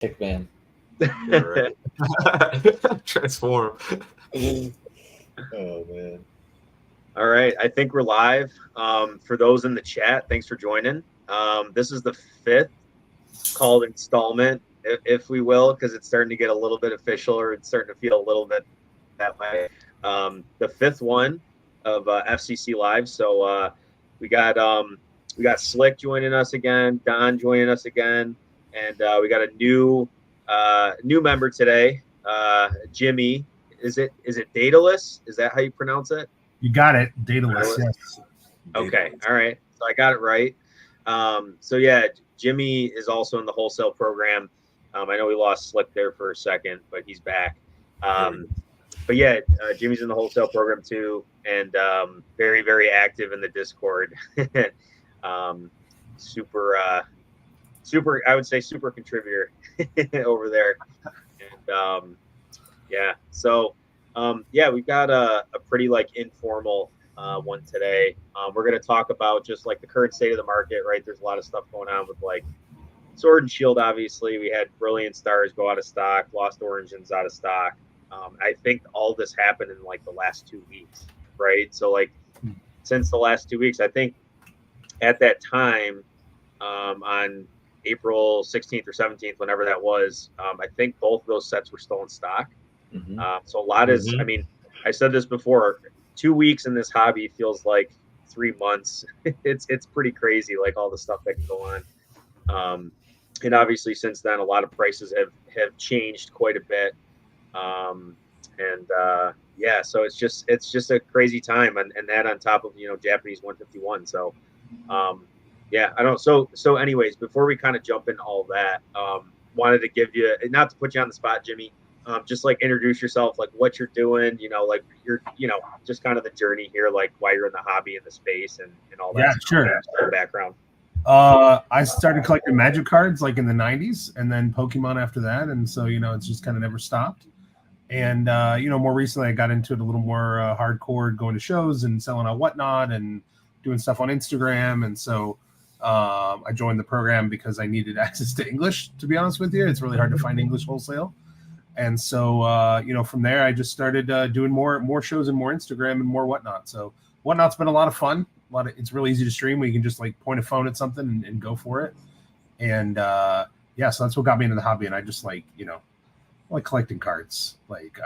Kickman. Right. Transform. Oh man. All right, I think we're live. For those in the chat, thanks for joining. This is the 5th called installment, if we will, because it's starting to get a little bit official, or it's starting to feel a little bit that way. The 5th one of FCC Live. So we got Slick joining us again, Don joining us again, and we got a new member today, Jimmy. Is it Daedalus? Is that how you pronounce it? You got it, Daedalus. Yes. Okay. All right. So I got it right. So yeah, Jimmy is also in the wholesale program. I know we lost Slick there for a second, but he's back. But yeah, Jimmy's in the wholesale program too, and very, very active in the Discord. Super, I would say super contributor over there. And yeah, so yeah, we've got a pretty like informal one today. We're going to talk about just like the current state of the market, right? There's a lot of stuff going on with like Sword and Shield. Obviously, we had Brilliant Stars go out of stock, Lost Origins out of stock. I think all this happened in like the last 2 weeks, right? So like since the last 2 weeks, I think at that time on April 16th or 17th, whenever that was, I think both of those sets were still in stock. So a lot is, I mean, I said this before, 2 weeks in this hobby feels like 3 months. It's pretty crazy, like all the stuff that can go on. And obviously since then, a lot of prices have changed quite a bit. Yeah, so it's just a crazy time, and that on top of, Japanese 151. So yeah, I don't, so anyways, before we kind of jump into all that, wanted to give you, not to put you on the spot, Jimmy, just like introduce yourself, like what you're doing, like you're, just kind of the journey here, like why you're in the hobby and the space and all that. Yeah, sure. Background. I started collecting Magic cards like in the 90s, and then Pokemon after that, and so it's just kind of never stopped. And more recently I got into it a little more hardcore, going to shows and selling on Whatnot and doing stuff on Instagram. And so I joined the program because I needed access to English, to be honest with you. It's really hard to find English wholesale. And so from there I just started doing more shows and more Instagram and more Whatnot. So Whatnot's been a lot of fun. It's really easy to stream, where you can just like point a phone at something and go for it. And yeah, so that's what got me into the hobby. And I just like collecting cards. Like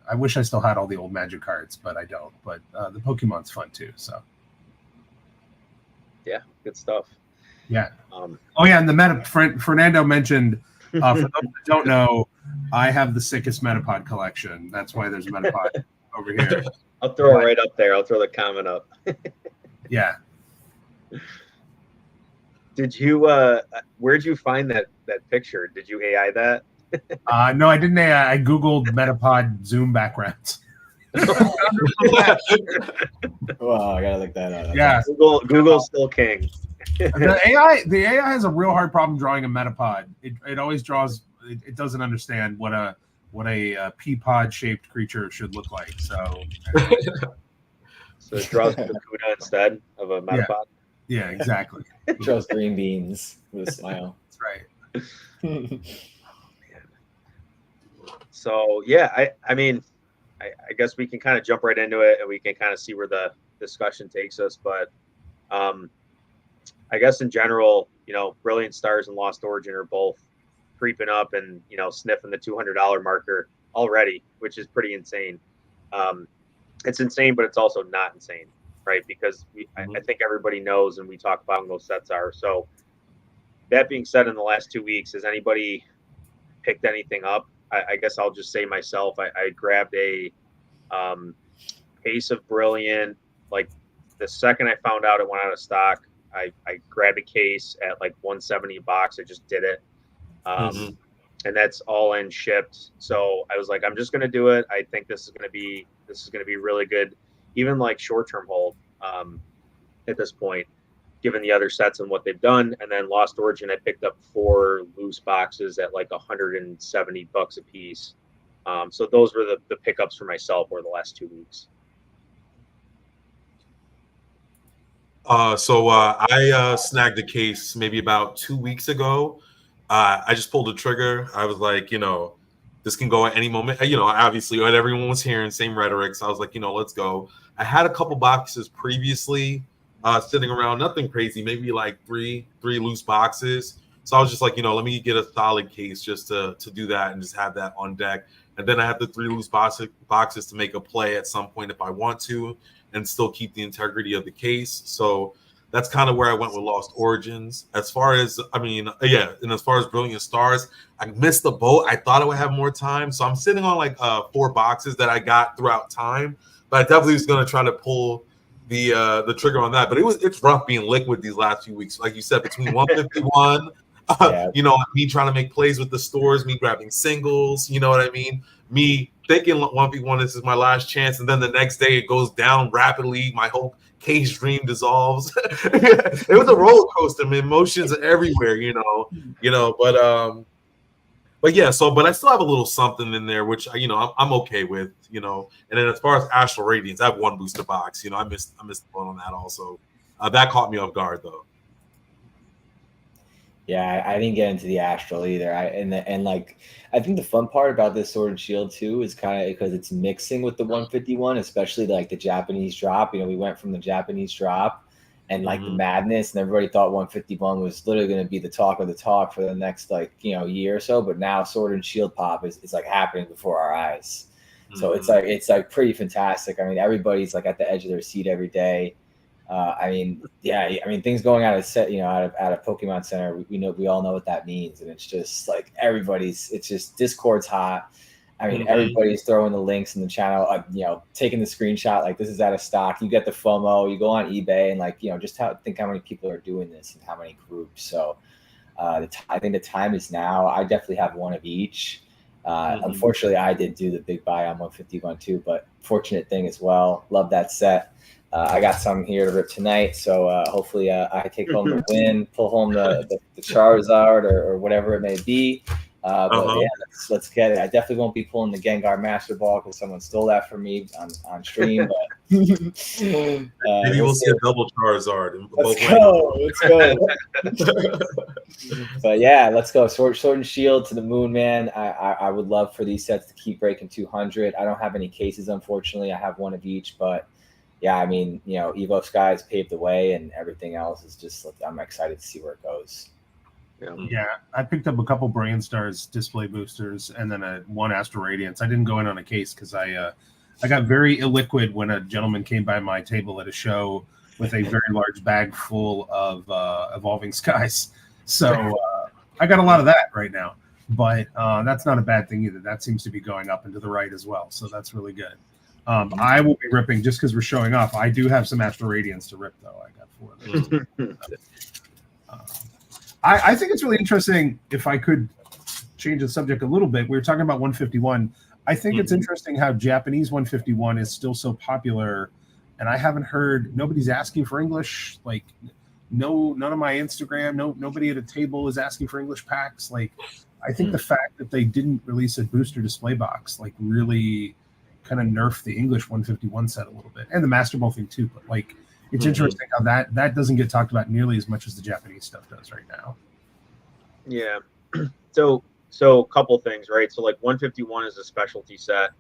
I wish I still had all the old Magic cards, but I don't. But the Pokemon's fun too. So yeah, good stuff. Yeah. Oh yeah, and the Fernando mentioned. For those that don't know, I have the sickest Metapod collection. That's why there's a Metapod over here. I'll throw it right up there. I'll throw the comment up. Yeah. Did you? Where'd you find that picture? Did you AI that? No, I didn't. I Googled Metapod Zoom backgrounds. Wow, I gotta look that up. Yeah, Google's still king. The AI has a real hard problem drawing a Metapod. It always draws. It doesn't understand what a Peapod shaped creature should look like. So it draws Barracuda instead of a Metapod. Yeah, exactly. It draws green beans with a smile. That's right. So yeah, I mean, I guess we can kind of jump right into it, and we can kind of see where the discussion takes us. But I guess in general, Brilliant Stars and Lost Origin are both creeping up and sniffing the $200 marker already, which is pretty insane. It's insane, but it's also not insane, right? Because I think everybody knows, and we talk about when those sets are. So that being said, in the last 2 weeks, has anybody picked anything up? I guess I'll just say myself, I grabbed a case of Brilliant. Like the second I found out it went out of stock, I grabbed a case at like $170 a box. I just did it. And that's all in shipped. So I was like, I'm just going to do it. I think this is going to be really good, even like short-term hold at this point, given the other sets and what they've done. And then Lost Origin, I picked up 4 loose boxes at like $170 a piece. So those were the pickups for myself over the last 2 weeks. I snagged a case maybe about 2 weeks ago, I just pulled the trigger. I was like, this can go at any moment. Obviously, what everyone was hearing, same rhetoric. So I was like, let's go. I had a couple boxes previously sitting around, nothing crazy, maybe like three loose boxes. So I was just like, let me get a solid case just to do that and just have that on deck. And then I have the 3 loose boxes to make a play at some point if I want to, and still keep the integrity of the case. So that's kind of where I went with Lost Origins. As far as, and as far as Brilliant Stars, I missed the boat. I thought I would have more time. So I'm sitting on like 4 boxes that I got throughout time. But I definitely was going to try to pull the trigger on that. But it's rough being liquid these last few weeks. Like you said, between 151, me trying to make plays with the stores, me grabbing singles, you know what I mean? Me thinking 1v1, this is my last chance. And then the next day it goes down rapidly. My whole cage dream dissolves. It was a roller coaster. I mean, emotions are everywhere, but yeah, but I still have a little something in there, which I'm okay with, And then as far as Astral Radiance, I have 1 booster box. I missed the boat on that also. That caught me off guard though. Yeah, I didn't get into the Astral either. I think the fun part about this Sword and Shield too is kind of because it's mixing with the 151, especially like the Japanese drop. We went from the Japanese drop and like the madness, and everybody thought 151 was literally going to be the talk of the talk for the next year or so. But now Sword and Shield pop is like happening before our eyes. So it's like pretty fantastic. I mean, everybody's like at the edge of their seat every day. Things going out of set, out of Pokemon Center, we all know what that means, and it's just like it's just Discord's hot. I mean, everybody's throwing the links in the channel, taking the screenshot like this is out of stock. You get the FOMO, you go on eBay, and just think how many people are doing this and how many groups. So I think the time is now. I definitely have 1 of each. Unfortunately, I did do the big buy on 151 too, but fortunate thing as well. Love that set. I got some here to rip tonight, so hopefully I take home the win, pull home the Charizard or whatever it may be. But yeah, let's get it. I definitely won't be pulling the Gengar Master Ball because someone stole that from me on stream. But maybe we'll see a double Charizard. Let's go. But yeah, let's go. Sword and Shield to the moon, man. I would love for these sets to keep breaking 200. I don't have any cases, unfortunately. I have 1 of each, but yeah, I mean, Evo Skies paved the way, and everything else is just I'm excited to see where it goes. Yeah, I picked up a couple Brilliant Stars display boosters and then 1 Astral Radiance. I didn't go in on a case because I got very illiquid when a gentleman came by my table at a show with a very large bag full of Evolving Skies. So I got a lot of that right now, but that's not a bad thing either. That seems to be going up and to the right as well, so that's really good. I will be ripping just because we're showing off. I do have some Astral Radiance to rip, though. I got 4 of those. I think it's really interesting. If I could change the subject a little bit, we were talking about 151. I think it's interesting how Japanese 151 is still so popular, and I haven't heard nobody's asking for English. Like, none of my Instagram, nobody at a table is asking for English packs. Like, I think the fact that they didn't release a booster display box really kind of nerf the English 151 set a little bit, and the Master Ball thing too. But it's interesting how that doesn't get talked about nearly as much as the Japanese stuff does right now. Yeah. So a couple things, right? So 151 is a specialty set.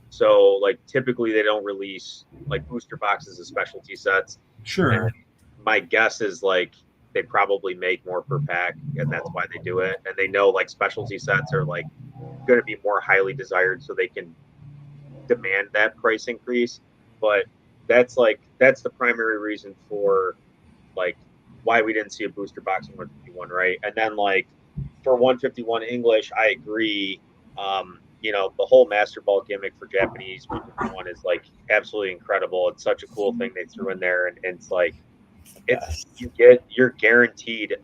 So typically they don't release booster boxes as specialty sets. Sure. And my guess is they probably make more per pack, and that's why they do it. And they know specialty sets are going to be more highly desired, so they can demand that price increase. But that's the primary reason for why we didn't see a booster box in 151, right? And then for 151 English, I agree. The whole Master Ball gimmick for Japanese 151 is absolutely incredible. It's such a cool thing they threw in there, and it's you're guaranteed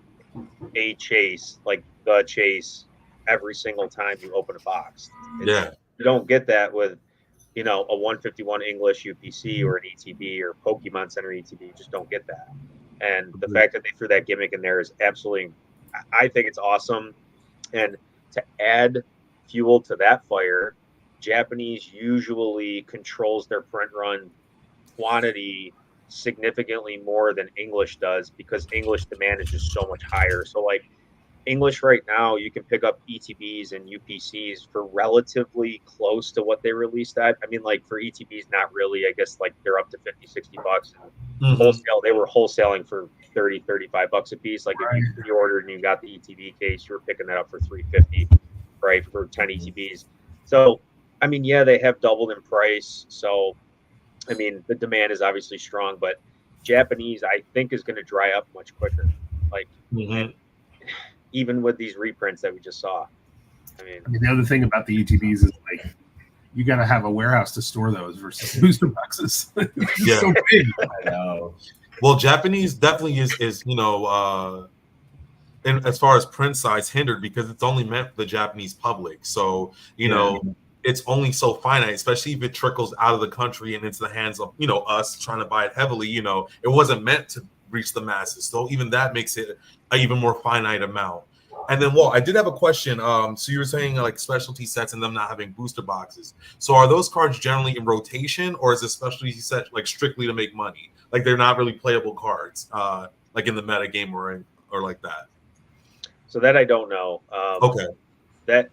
a chase, the chase, every single time you open a box. You don't get that with a 151 English UPC or an ETB or Pokemon Center ETB. You just don't get that. And the fact that they threw that gimmick in there is absolutely, I think it's awesome. And to add fuel to that fire, Japanese usually controls their print run quantity significantly more than English does, because English demand is just so much higher. So English right now, you can pick up ETBs and UPCs for relatively close to what they released at. I mean, like for ETBs, not really. I guess like they're up to $50-$60. And wholesale, they were wholesaling for $30-$35 a piece. Like if you pre-ordered and you got the ETB case, you were picking that up for $350, right, for 10 ETBs. So, I mean, yeah, they have doubled in price. So, I mean, the demand is obviously strong, but Japanese, I think, is going to dry up much quicker. Like, even with these reprints that we just saw. I mean, the other thing about the ETBs is like you got to have a warehouse to store those versus booster boxes. Yeah, so big. I know. Well, Japanese definitely is and as far as print size hindered because it's only meant for the Japanese public. So you know it's only so finite, especially if it trickles out of the country and into the hands of us trying to buy it heavily. It wasn't meant to reach the masses. So even that makes it an even more finite amount. And then, I did have a question. So you were saying like specialty sets and them not having booster boxes. So are those cards generally in rotation, or is a specialty set like strictly to make money? Like they're not really playable cards, like in the meta game or like that. So that I don't know. Okay. That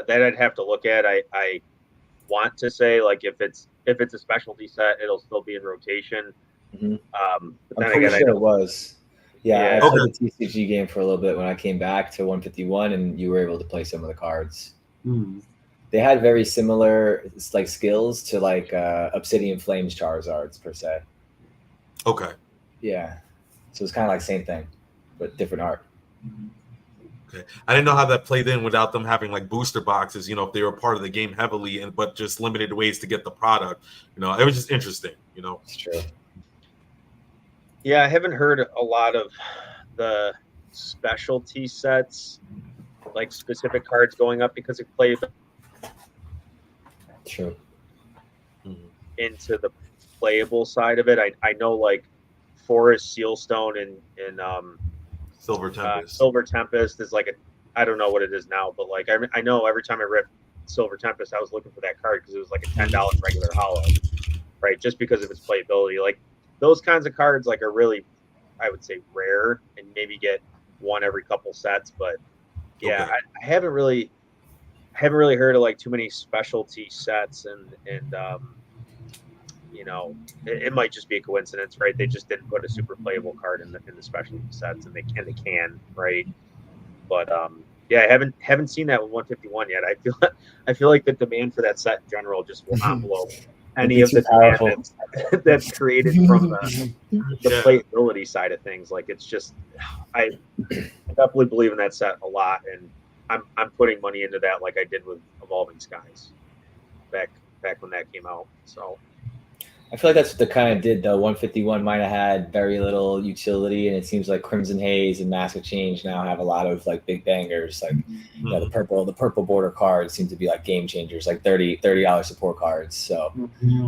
I'd have to look at. I want to say like if it's a specialty set, it'll still be in rotation. Mm-hmm. But then I'm pretty sure it was. Yeah, I played the TCG game for a little bit when I came back to 151, and you were able to play some of the cards. They had very similar like skills to like Obsidian Flames Charizards per se. Okay. Yeah, so it's kind of like same thing, but different art. Okay, I didn't know how that played in without them having like booster boxes. If they were part of the game heavily, but just limited ways to get the product. It was just interesting. It's true. Yeah, I haven't heard a lot of the specialty sets, like specific cards going up because it plays True. into the playable side of it. I know like Forest Sealstone and Silver Tempest. Silver Tempest is like I don't know what it is now, but like I know every time I read Silver Tempest, I was looking for that card because it was like a $10 regular holo, right? Just because of its playability. Like those kinds of cards like are really, I would say, rare and maybe get one every couple sets. But yeah, okay. I haven't really heard of like too many specialty sets, and it might just be a coincidence, right? They just didn't put a super playable card in the specialty sets, and they can, right? But yeah, I haven't seen that with 151 yet. I feel like the demand for that set in general just will not blow any of the demand that's created from the playability side of things. Like it's just, I definitely believe in that set a lot, and I'm putting money into that like I did with Evolving Skies back when that came out. So I feel like that's what they kind of did though. 151 might have had very little utility, and it seems like Crimson Haze and Mask of Change now have a lot of like big bangers. Like the purple border cards seem to be like game changers, like $30 support cards. So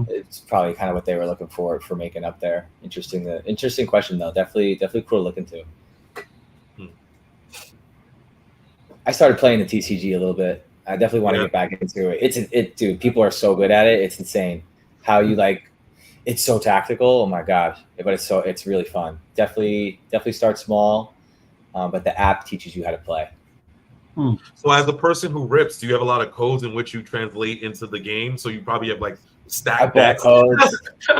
it's probably kind of what they were looking for making up there. Interesting question though. Definitely cool to look into. I started playing the TCG a little bit. I definitely want to get back into it. Dude, people are so good at it. It's insane how you like. It's so tactical. Oh my gosh! But it's really fun. Definitely start small, but the app teaches you how to play. So as a person who rips, do you have a lot of codes in which you translate into the game? So you probably have like stack decks. Codes.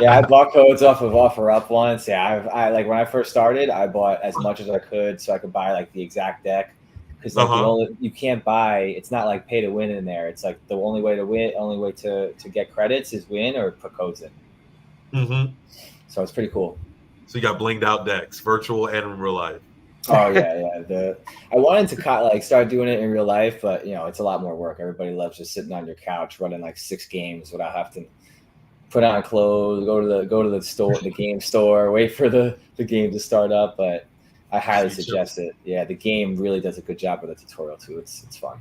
Yeah, I bought codes off of OfferUp once. Yeah, I like when I first started, I bought as much as I could so I could buy like the exact deck. Because like you can't buy. It's not like pay to win in there. It's like the only way to get credits is win or put codes in. So it's pretty cool. So you got blinged out decks, virtual and in real life. Oh yeah. I wanted to start doing it in real life, but it's a lot more work. Everybody loves just sitting on your couch running like 6 games without having to put on clothes, go to the store, the game store, wait for the game to start up. But I highly suggest it. Yeah, the game really does a good job with the tutorial too. It's fun.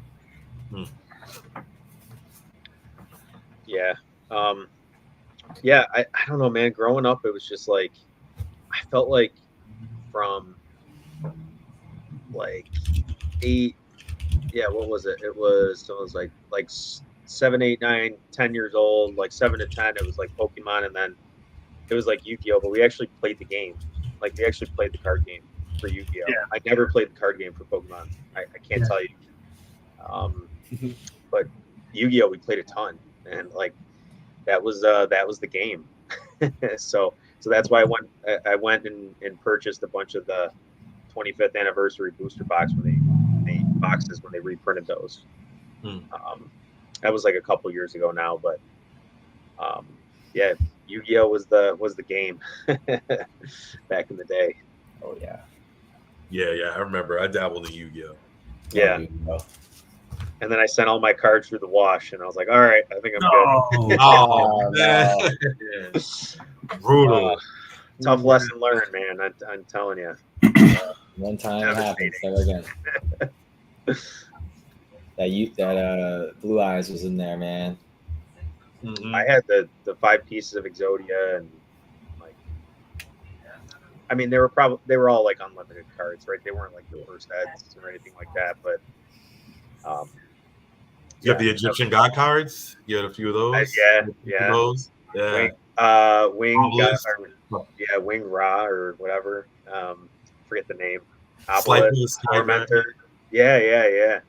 Yeah. Yeah, I don't know, man. Growing up, it was just like I felt like from like 8. Yeah, what was it? It was like 7, 8, 9, 10 years old. Like 7 to 10, it was like Pokemon, and then it was like Yu-Gi-Oh. But we actually played the game. Like we actually played the card game. for Yu-Gi-Oh. Yeah. I never played the card game for Pokemon. I can't tell you. But Yu-Gi-Oh, we played a ton, and like that was the game. so that's why I went and purchased a bunch of the 25th anniversary booster boxes when they reprinted those. That was like a couple years ago now, but yeah, Yu-Gi-Oh was the game back in the day. Oh yeah. Yeah, I remember. I dabbled in Yu-Gi-Oh. Yeah. Yu-Gi-Oh. And then I sent all my cards through the wash, and I was like, all right, I think I'm good. Oh, man. Brutal. Tough lesson learned, man. I'm telling you. One time it happens, never again. That Blue Eyes was in there, man. I had the 5 pieces of Exodia, and like, I mean, they were all like unlimited cards, right? They weren't like the worst heads or anything like that, but you have the Egyptian God cards. You had a few of those. Yeah. Those. Yeah. Wing Ra or whatever. Forget the name. Mentor. Yeah.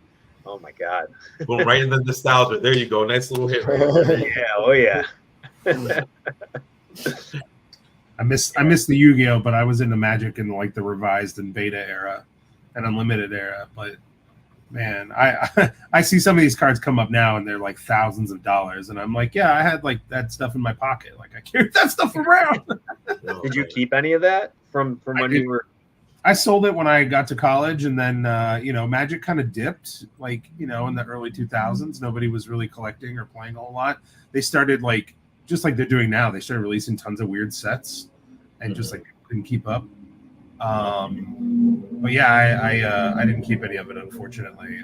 Oh my God. Boom, right in the nostalgia. There you go. Nice little hit. Yeah. Oh yeah. I miss the Yu-Gi-Oh, but I was into Magic in like the revised and beta era and unlimited era. But man, I see some of these cards come up now and they're like thousands of dollars, and I'm like, yeah, I had like that stuff in my pocket. Like I carried that stuff around. Did you keep any of that from when you were? I sold it when I got to college, and then Magic kind of dipped, like in the early 2000s. Nobody was really collecting or playing a whole lot. They started like just like they're doing now. They started releasing tons of weird sets, and just like couldn't keep up. But yeah, I didn't keep any of it, unfortunately.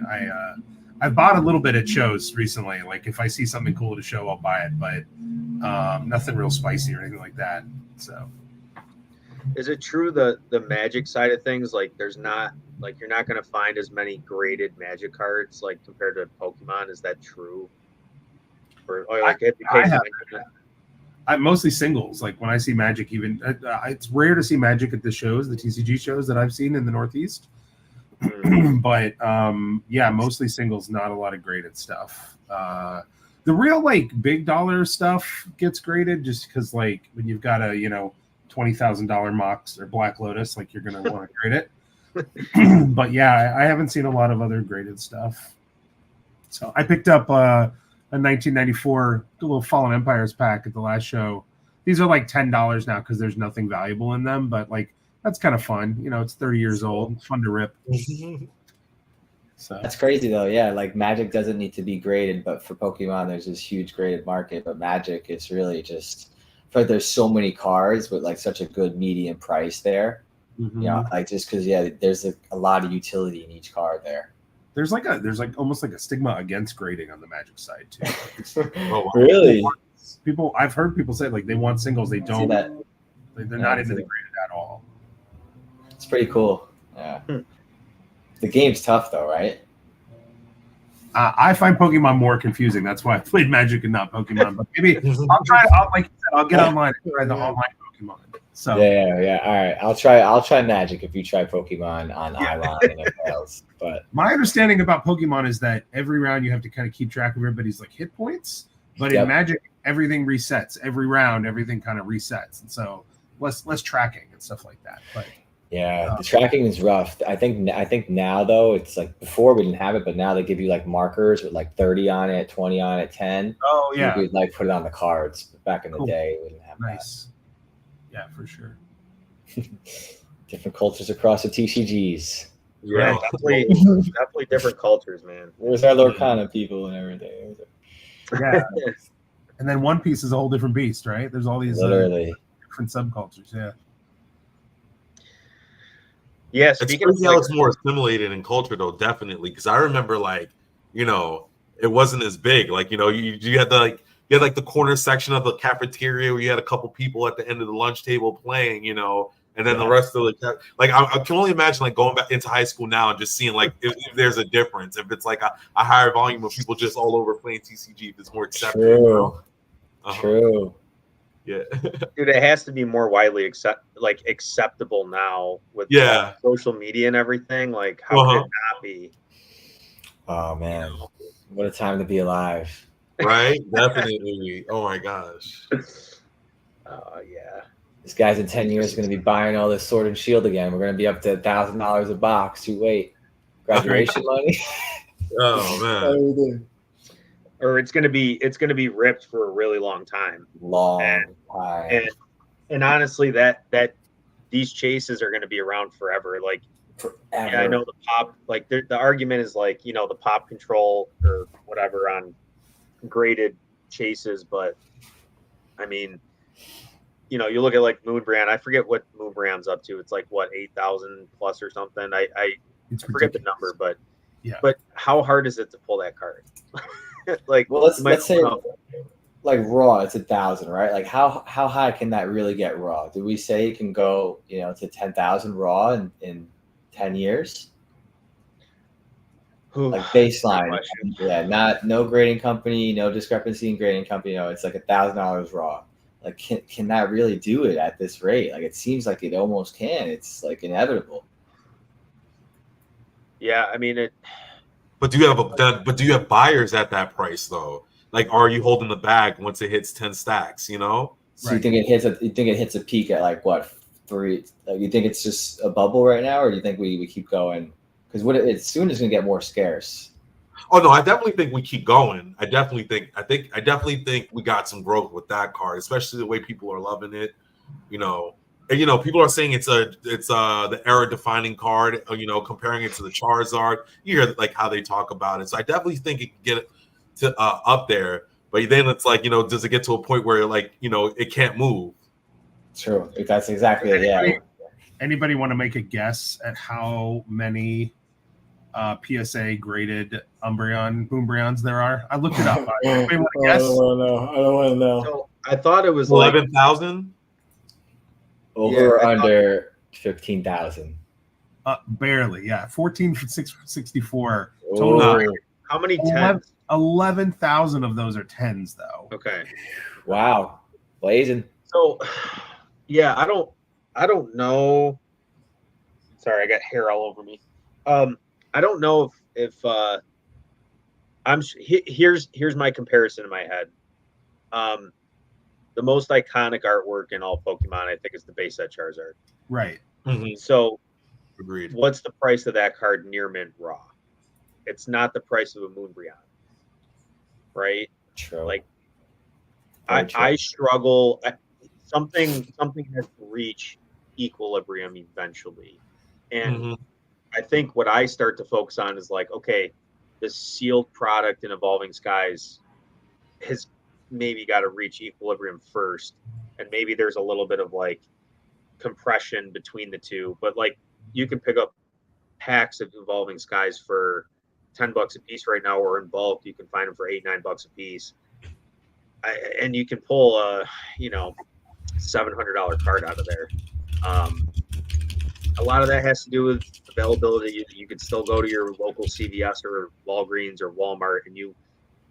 I bought a little bit at shows recently. Like if I see something cool to show, I'll buy it, but nothing real spicy or anything like that. So. Is it true the Magic side of things, like there's not like you're not going to find as many graded Magic cards like compared to Pokemon? Is that true? I'm mostly singles. Like when I see Magic, even it's rare to see Magic at the shows, the TCG shows that I've seen in the Northeast. But mostly singles. Not a lot of graded stuff. The real like big dollar stuff gets graded just because like when you've got a $20,000 Mox or Black Lotus, like you're gonna want to grade it. But yeah, I haven't seen a lot of other graded stuff. So I picked up a 1994 little Fallen Empires pack at the last show. These are like $10 now because there's nothing valuable in them, but like that's kind of fun. It's 30 years old. It's fun to rip. So that's crazy though. Yeah, like Magic doesn't need to be graded, but for Pokemon, there's this huge graded market. But Magic is really just. But there's so many cards with like such a good median price there. Like just because there's a lot of utility in each card there. There's almost like a stigma against grading on the Magic side too. Really? I've heard people say like they want singles, they don't. They're not into the graded at all. It's pretty cool. Yeah. The game's tough though, right? I find Pokemon more confusing. That's why I played Magic and not Pokemon. But maybe I'll get online and try the online Pokemon. So yeah. All right, I'll try Magic if you try Pokemon on Iron and it fails. But my understanding about Pokemon is that every round you have to kind of keep track of everybody's like hit points. But in Magic, everything resets. Every round, everything kind of resets, and so less tracking and stuff like that. But yeah, the tracking is rough. I think now though it's like before we didn't have it, but now they give you like markers with like 30 on it, 20 on it, 10. Oh yeah, you could like put it on the cards. Back in the day, we didn't have nice. That. Yeah, for sure. Different cultures across the TCGs. Yeah, definitely different cultures, man. Where's our Lorcana people and everything? Yeah, and then One Piece is a whole different beast, right? There's all these literally different subcultures. Yeah. Yeah, it's crazy how it's more assimilated in culture, though, definitely. Because I remember, like, it wasn't as big. Like, you had the corner section of the cafeteria where you had a couple people at the end of the lunch table playing, and then the rest of the I can only imagine like going back into high school now and just seeing like if there's a difference, if it's like a higher volume of people just all over playing TCG, if it's more accepted. True. Yeah. Dude, it has to be more widely acceptable now with social media and everything. Like, how could it not be? Oh man, what a time to be alive! Right? Definitely. Oh my gosh. Yeah. This guy's in 10 years going to be buying all this Sword and Shield again. We're going to be up to $1,000 a box. You wait, graduation money. Oh man. Or it's gonna be ripped for a really long time. And honestly, that these chases are gonna be around forever. Like, forever. Yeah, I know the pop. Like, the argument is like, the pop control or whatever on graded chases, but I mean, you look at like Moonbrand. I forget what Moonbrand's up to. It's like what 8,000 plus or something. I forget the number, but yeah. But how hard is it to pull that card? Like, well, let's say like raw, it's 1,000, right? Like how high can that really get raw? Do we say it can go, to 10,000 raw in 10 years? Like baseline, yeah, no grading company, no discrepancy in grading company. It's like $1,000 raw. Like, can that really do it at this rate? Like, it seems like it almost can. It's like inevitable. Yeah, I mean it. But do you have buyers at that price though? Like, are you holding the bag once it hits 10 stacks? So you think it hits a peak at like what 3? Like, you think it's just a bubble right now, or do you think we keep going? Because it's soon is going to get more scarce. Oh no, I definitely think we keep going. I definitely think we got some growth with that card, especially the way people are loving it. And people are saying it's the era defining card. Comparing it to the Charizard, you hear like how they talk about it. So I definitely think it can get to up there. But then it's like, does it get to a point where like it can't move? True. That's exactly it. Yeah. Anybody want to make a guess at how many PSA graded Umbreons there are? I looked it up. Anybody want to guess? I don't want to know. So I thought it was 11,000. Over or under 15,000? Barely, yeah. 14,664 total. How many 10s? 11,000 of those are 10s, though. Okay. Wow. Blazin. So, yeah, I don't know. Sorry, I got hair all over me. I don't know if here's my comparison in my head. The most iconic artwork in all Pokemon, I think, is the base set Charizard. Right. Mm-hmm. So, agreed. What's the price of that card near mint raw? It's not the price of a Moonbryon, right? True. Like, I struggle. Something has to reach equilibrium eventually, and I think what I start to focus on is like, okay, the sealed product in Evolving Skies has maybe got to reach equilibrium first, and maybe there's a little bit of like compression between the two, but like you can pick up packs of Evolving Skies for $10 a piece right now, or in bulk you can find them for $8-9 a piece, and you can pull a $700 card out of there. A lot of that has to do with availability. You could still go to your local CVS or Walgreens or Walmart, and you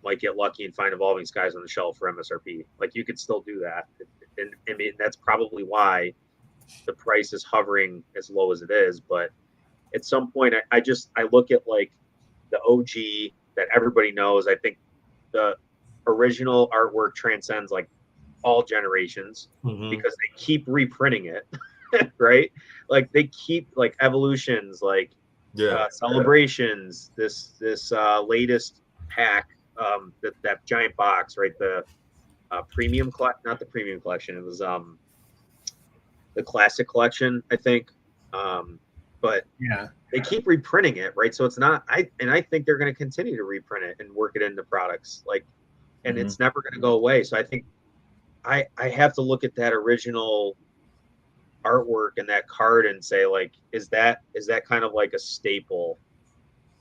might get lucky and find Evolving Skies on the shelf for MSRP. Like, you could still do that. And I mean, that's probably why the price is hovering as low as it is. But at some point, I look at like the OG that everybody knows. I think the original artwork transcends like all generations because they keep reprinting it, right? Like, they keep like evolutions, like celebrations, this latest pack, that giant box, right? The premium not the premium collection. It was the classic collection, I think. But yeah, they keep reprinting it, right? So it's not. I think they're going to continue to reprint it and work it into products, like, and it's never going to go away. So I think I have to look at that original artwork and that card and say, like, is that kind of like a staple,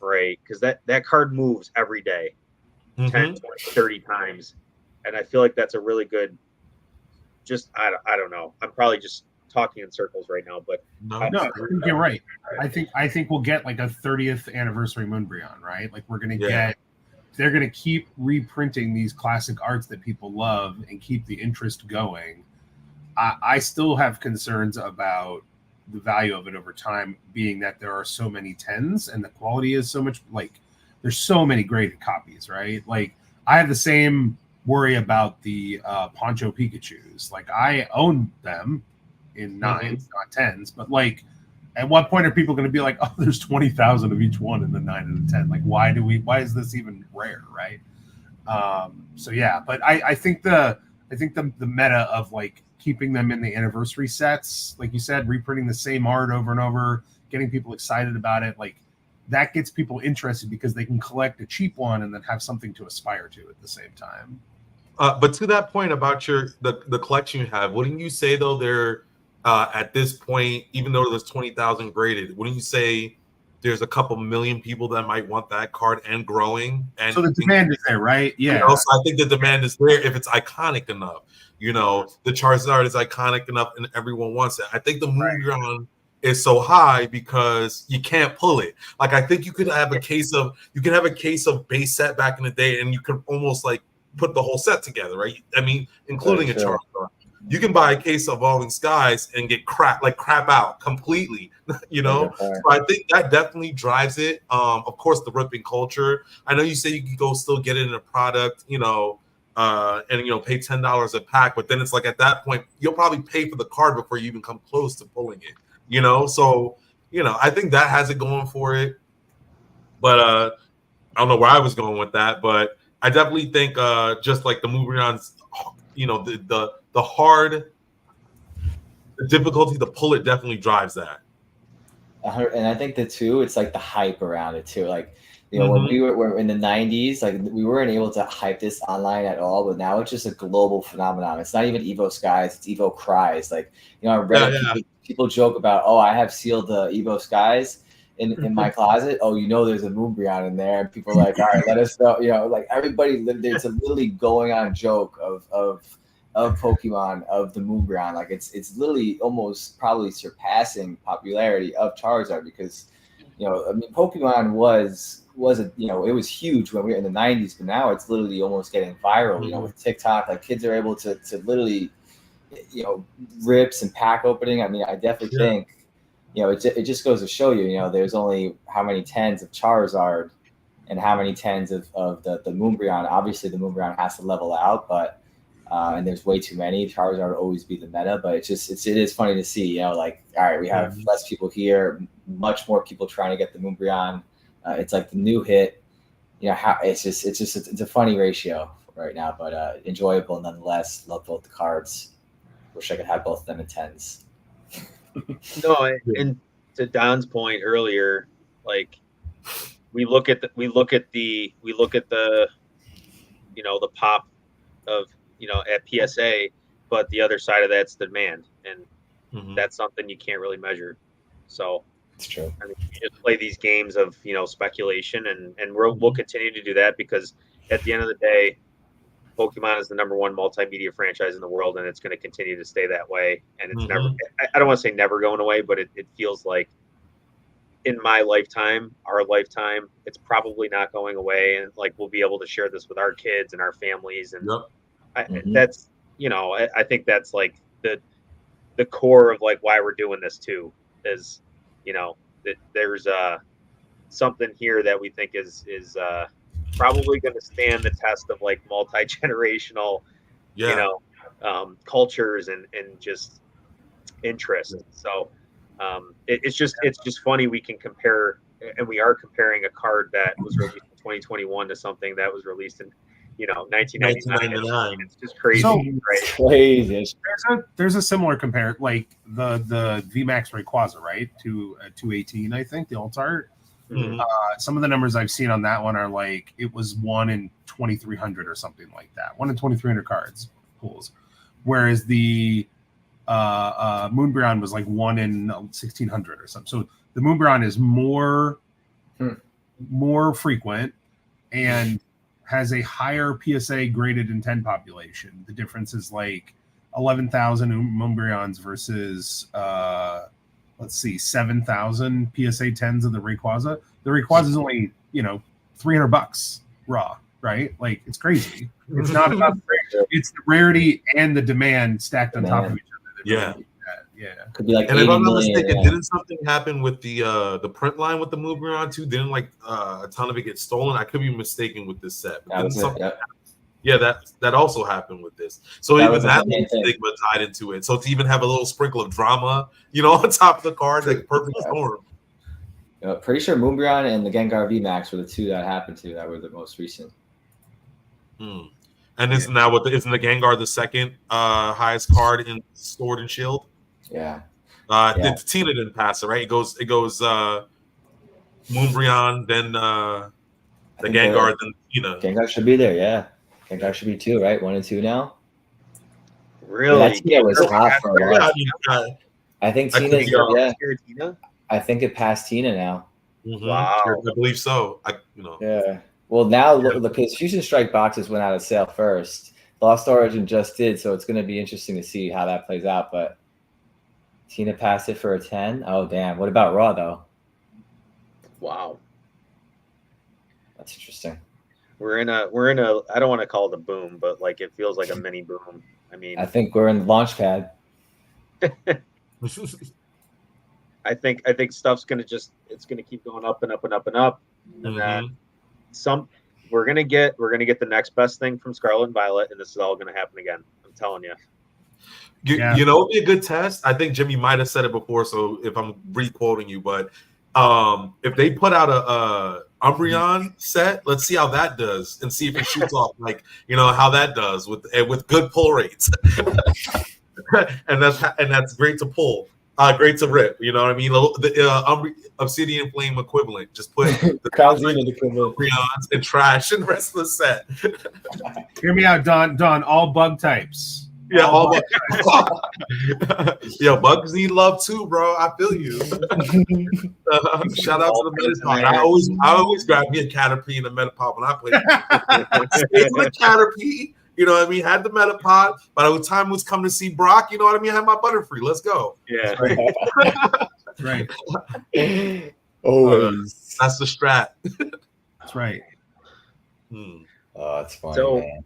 right? Because that card moves every day. 10, 20, 30 times, and I feel like that's a really good, I don't know, I'm probably just talking in circles right now, but no, I think you're right. I think we'll get like a 30th anniversary Moonbryon, right? Like, we're gonna get they're going to keep reprinting these classic arts that people love and keep the interest going. I still have concerns about the value of it over time, being that there are so many 10s and the quality is so much, like there's so many graded copies, right? Like I have the same worry about the Poncho Pikachus. Like I own them in 9s, not 10s, but like at what point are people going to be like, oh, there's 20,000 of each one in the 9 and the 10? Like why is this even rare, right? So yeah, but I think the meta of like keeping them in the anniversary sets, like you said, reprinting the same art over and over, getting people excited about it, like that gets people interested because they can collect a cheap one and then have something to aspire to at the same time. But to that point about the collection you have, wouldn't you say though they're at this point, even though there's 20,000 graded, wouldn't you say there's a couple million people that might want that card and growing? And so the demand is there, right? Yeah. You know, so I think the demand is there if it's iconic enough. You know, the Charizard is iconic enough and everyone wants it. I think the Moonbreon is so high because you can't pull it. Like I think you could have a case of base set back in the day and you could almost like put the whole set together, right? I mean, including a Charizard. You can buy a case of Evolving Skies and get crap out completely, you know? So I think that definitely drives it. Of course, the ripping culture. I know you say you can go still get it in a product, you know, and, you know, pay $10 a pack, but then it's like at that point, you'll probably pay for the card before you even come close to pulling it, you know? So, you know, I think that has it going for it. But I don't know where I was going with that, but I definitely think just like the Moonbreon's, you know, the difficulty to pull it definitely drives that. And I think it's like the hype around it too. Like, you know, when we were in the 90s, like we weren't able to hype this online at all, but now it's just a global phenomenon. It's not even Evo Skies, it's Evo Cries. Like, you know, people joke about, oh, I have sealed the Evo Skies in my closet. Oh, you know, there's a Moonbreon in there. And people are like, all right, let us know. You know, like everybody, there's a literally going on joke of Pokemon, of the Moonbreon. Like it's literally almost probably surpassing popularity of Charizard because, you know, I mean, Pokemon was a, you know, it was huge when we were in the 90s, but now it's literally almost getting viral, you know, with TikTok. Like kids are able to literally, you know, rips and pack opening. I mean, I definitely think, you know, it just goes to show you, you know, there's only how many 10s of Charizard and how many 10s of the Moonbreon. Obviously the Moonbreon has to level out, but and there's way too many. Charizard will always be the meta, but it is funny to see, you know, like, all right, we have less people here, much more people trying to get the Moonbreon. It's like the new hit, you know, how it's a funny ratio right now, but enjoyable nonetheless. Love both the cards. Wish I could have both of them in 10s. No, and to Don's point earlier, like we look at the you know, the pop of, you know, at PSA, but the other side of that's the demand, and that's something you can't really measure. So it's true. I mean, you just play these games of, you know, speculation, and we'll continue to do that because at the end of the day, Pokemon is the #1 multimedia franchise in the world, and it's going to continue to stay that way. And it's never, I don't want to say never going away, but it feels like in my lifetime, our lifetime, it's probably not going away. And like, we'll be able to share this with our kids and our families. And that's, you know, I think that's like the core of like why we're doing this too, is, you know, that there's something here that we think is probably going to stand the test of like multi-generational, you know, cultures and just interest. So it's just funny we can compare, and we are comparing a card that was released in 2021 to something that was released in, you know, 1999. It's just crazy. So, right? Crazy. There's a similar compare, like the VMAX Rayquaza, right? To 218, I think the alt art. Some of the numbers I've seen on that one are like it was 1 in 2,300 or something like that. 1 in 2,300 cards pulls, whereas the Moonbreon was like 1 in 1,600 or something. So the Moonbreon is more frequent and has a higher PSA graded in 10 population. The difference is like 11,000 Moonbreons versus 7,000 PSA 10s of the Rayquaza. The Rayquaza is only, you know, $300, raw, right? Like it's crazy. It's not about the rarity. It's the rarity and the demand stacked on top of each other. Yeah. Yeah. Could be like, and if I'm not million, mistaken, didn't something happen with the print line with the Mubreon too? Didn't like a ton of it get stolen? I could be mistaken with this set. But didn't something yeah, that also happened with this. So that even that stigma tied into it. So to even have a little sprinkle of drama, you know, on top of the card, like perfect storm. Pretty sure Moonbreon and the Gengar VMAX were the two that happened to. That were the most recent. And isn't that what isn't the Gengar the second highest card in Sword and Shield? Yeah. Tina didn't pass it, right? It goes Moonbreon, then the Gengar, then Tina. Gengar should be there, yeah. Gengar should be 2, right? 1 and 2 now. Really? That Tina was hot for a while. I think Tina's Tina? I think it passed Tina now. Wow. I believe so. Yeah. Well, now because Fusion Strike boxes went out of sale first. Lost Origin just did, so it's going to be interesting to see how that plays out. But Tina passed it for a 10. Oh, damn. What about Raw though? Wow. That's interesting. We're in a I don't want to call it a boom, but like it feels like a mini boom. I mean, I think we're in the launch pad. I think stuff's gonna it's gonna keep going up and up and up and up, and then we're gonna get the next best thing from Scarlet and Violet, and this is all gonna happen again. I'm telling you. You know, it'd be a good test. I think Jimmy might have said it before, so if I'm re-quoting you, but if they put out a Umbreon set, let's see how that does, and see if it shoots off, like, you know, how that does with good pull rates. and that's great to pull. Great to rip, you know what I mean? The Obsidian Flame equivalent. Just put the Umbreons and trash and the rest of the set. Hear me out, Don. All bug types. Yeah, all bug types. Yo, bugs need love too, bro. I feel you. Shout out to the Metapod. I always grab me a Caterpie and a Metapod when I play. Stayed with Caterpie. You know what I mean? Had the Metapod. By the time it was coming to see Brock, you know what I mean? I had my Butterfree. Let's go. Yeah. Right. Always. That's the strat. That's right. Oh, that's funny, so, man.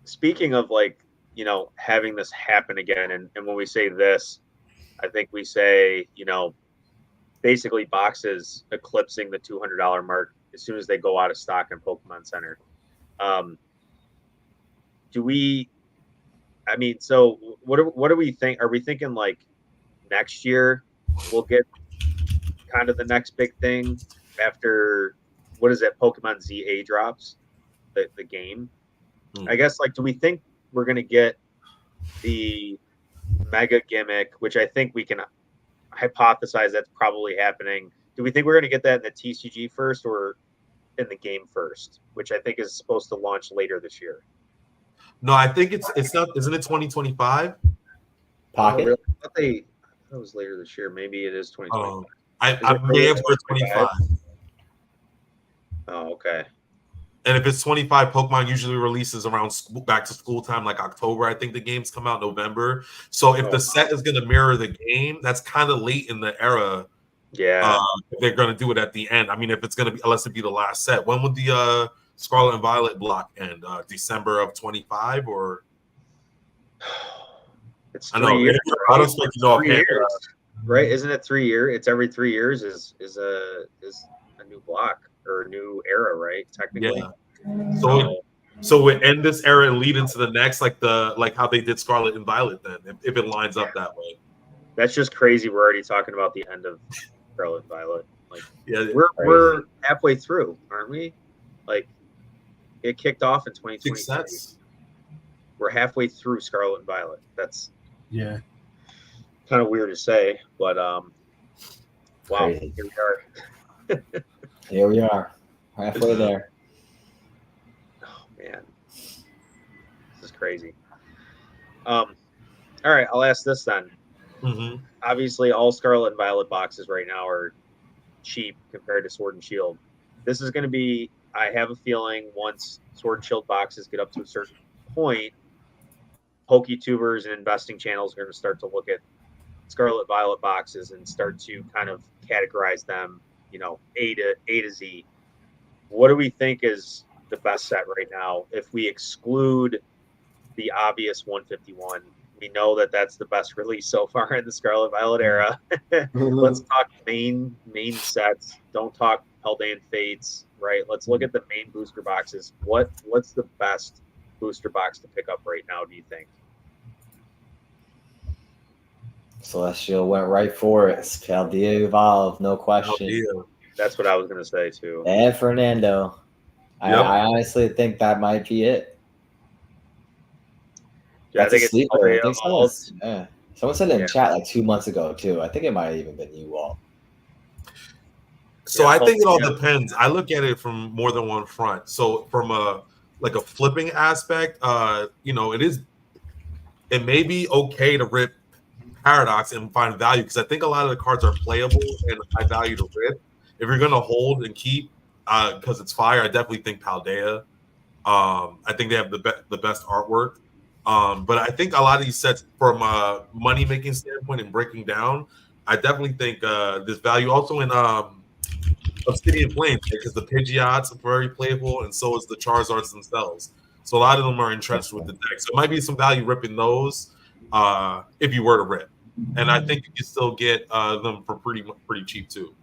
Speaking of, like, you know, having this happen again, and when we say this, I think we say, you know, basically boxes eclipsing the $200 mark as soon as they go out of stock in Pokemon Center. So what do we think? Are we thinking like next year we'll get kind of the next big thing after, what is it, Pokemon ZA drops, the game? I guess, like, do we think we're going to get the mega gimmick, which I think we can hypothesize that's probably happening? Do we think we're going to get that in the TCG first or in the game first, which I think is supposed to launch later this year? No, I think it's not. Isn't it 2025? Pocket? Really? I thought it was later this year. Maybe it is 2025. I may have heard 25. Oh, okay. And if it's 25, Pokemon usually releases around back to school time, like October. I think the games come out November. So if the set is going to mirror the game, that's kind of late in the era. Yeah. If they're going to do it at the end. I mean, if it's going to be, unless it be the last set. When would the Scarlet and Violet block end? December of 25 or? It's 3 years. I don't expect you to know 3 years, right? Isn't it 3 years? It's every 3 years is a new block or a new era, right? Technically. Yeah. So we end this era and lead into the next, like how they did Scarlet and Violet. Then, if it lines up that way. That's just crazy. We're already talking about the end of Scarlet and Violet. Like, yeah, we're halfway through, aren't we? Like, it kicked off in 2023. We're halfway through Scarlet and Violet. That's kind of weird to say, but wow, Crazy. Here we are. Here we are, halfway there. Oh man, this is crazy. All right, I'll ask this then. Obviously, all Scarlet and Violet boxes right now are cheap compared to Sword and Shield. This is going to be, I have a feeling, once Sword and Shield boxes get up to a certain point, PokeTubers and investing channels are going to start to look at Scarlet Violet boxes and start to kind of categorize them, you know, A to Z. What do we think is the best set right now. If we exclude the obvious 151, we know that that's the best release so far in the Scarlet Violet era. Let's talk main sets. Don't talk Paldean Fates, right? Let's look at the main booster boxes. What's the best booster box to pick up right now, do you think? Celestial went right for it. Paldea Evolve, no question. Paldea. That's what I was going to say too. And Fernando. Yep. I honestly think that might be it. Yeah, That's I think a sleeper. I think it's someone said it in chat like 2 months ago too. I think it might have even been you, Walt. So Yeah, I think it all yeah. depends. I look at it from more than one front. So from a flipping aspect, it may be okay to rip Paradox and find value, because I think a lot of the cards are playable and high value to rip. If you're gonna hold and keep, because it's fire, I definitely think Paldea. I think they have the best artwork. But I think a lot of these sets, from a money making standpoint and breaking down, I definitely think there's value also in Obsidian Flames, because the Pidgeots are very playable, and so is the Charizards themselves. So a lot of them are entrenched with the deck. So it might be some value ripping those if you were to rip. And I think you can still get them for pretty cheap too.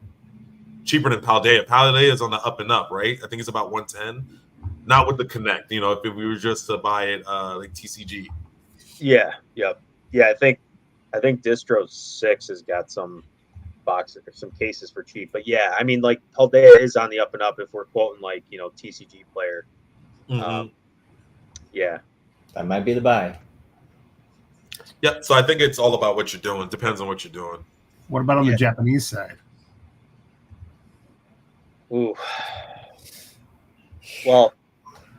Cheaper than Paldea. Paldea is on the up and up, right? I think it's about 110. Not with the Connect, if we were just to buy it like TCG. Yeah. I think Distro 6 has got some boxes, some cases for cheap. But yeah, I mean, like Paldea is on the up and up if we're quoting like TCG player. Mm-hmm. Yeah, that might be the buy. Yeah, so I think it's all about what you're doing. Depends on what you're doing. What about on the Japanese side? Ooh. Well,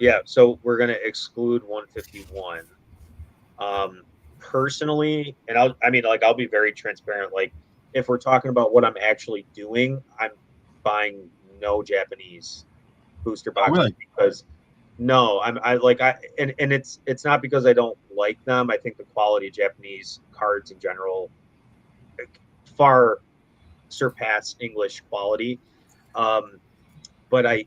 yeah. So we're gonna exclude 151. Personally, and I'll be very transparent. Like, if we're talking about what I'm actually doing, I'm buying no Japanese booster boxes. Really? Because no, and it's not because I don't like them. I think the quality of Japanese cards in general far surpass English quality. But I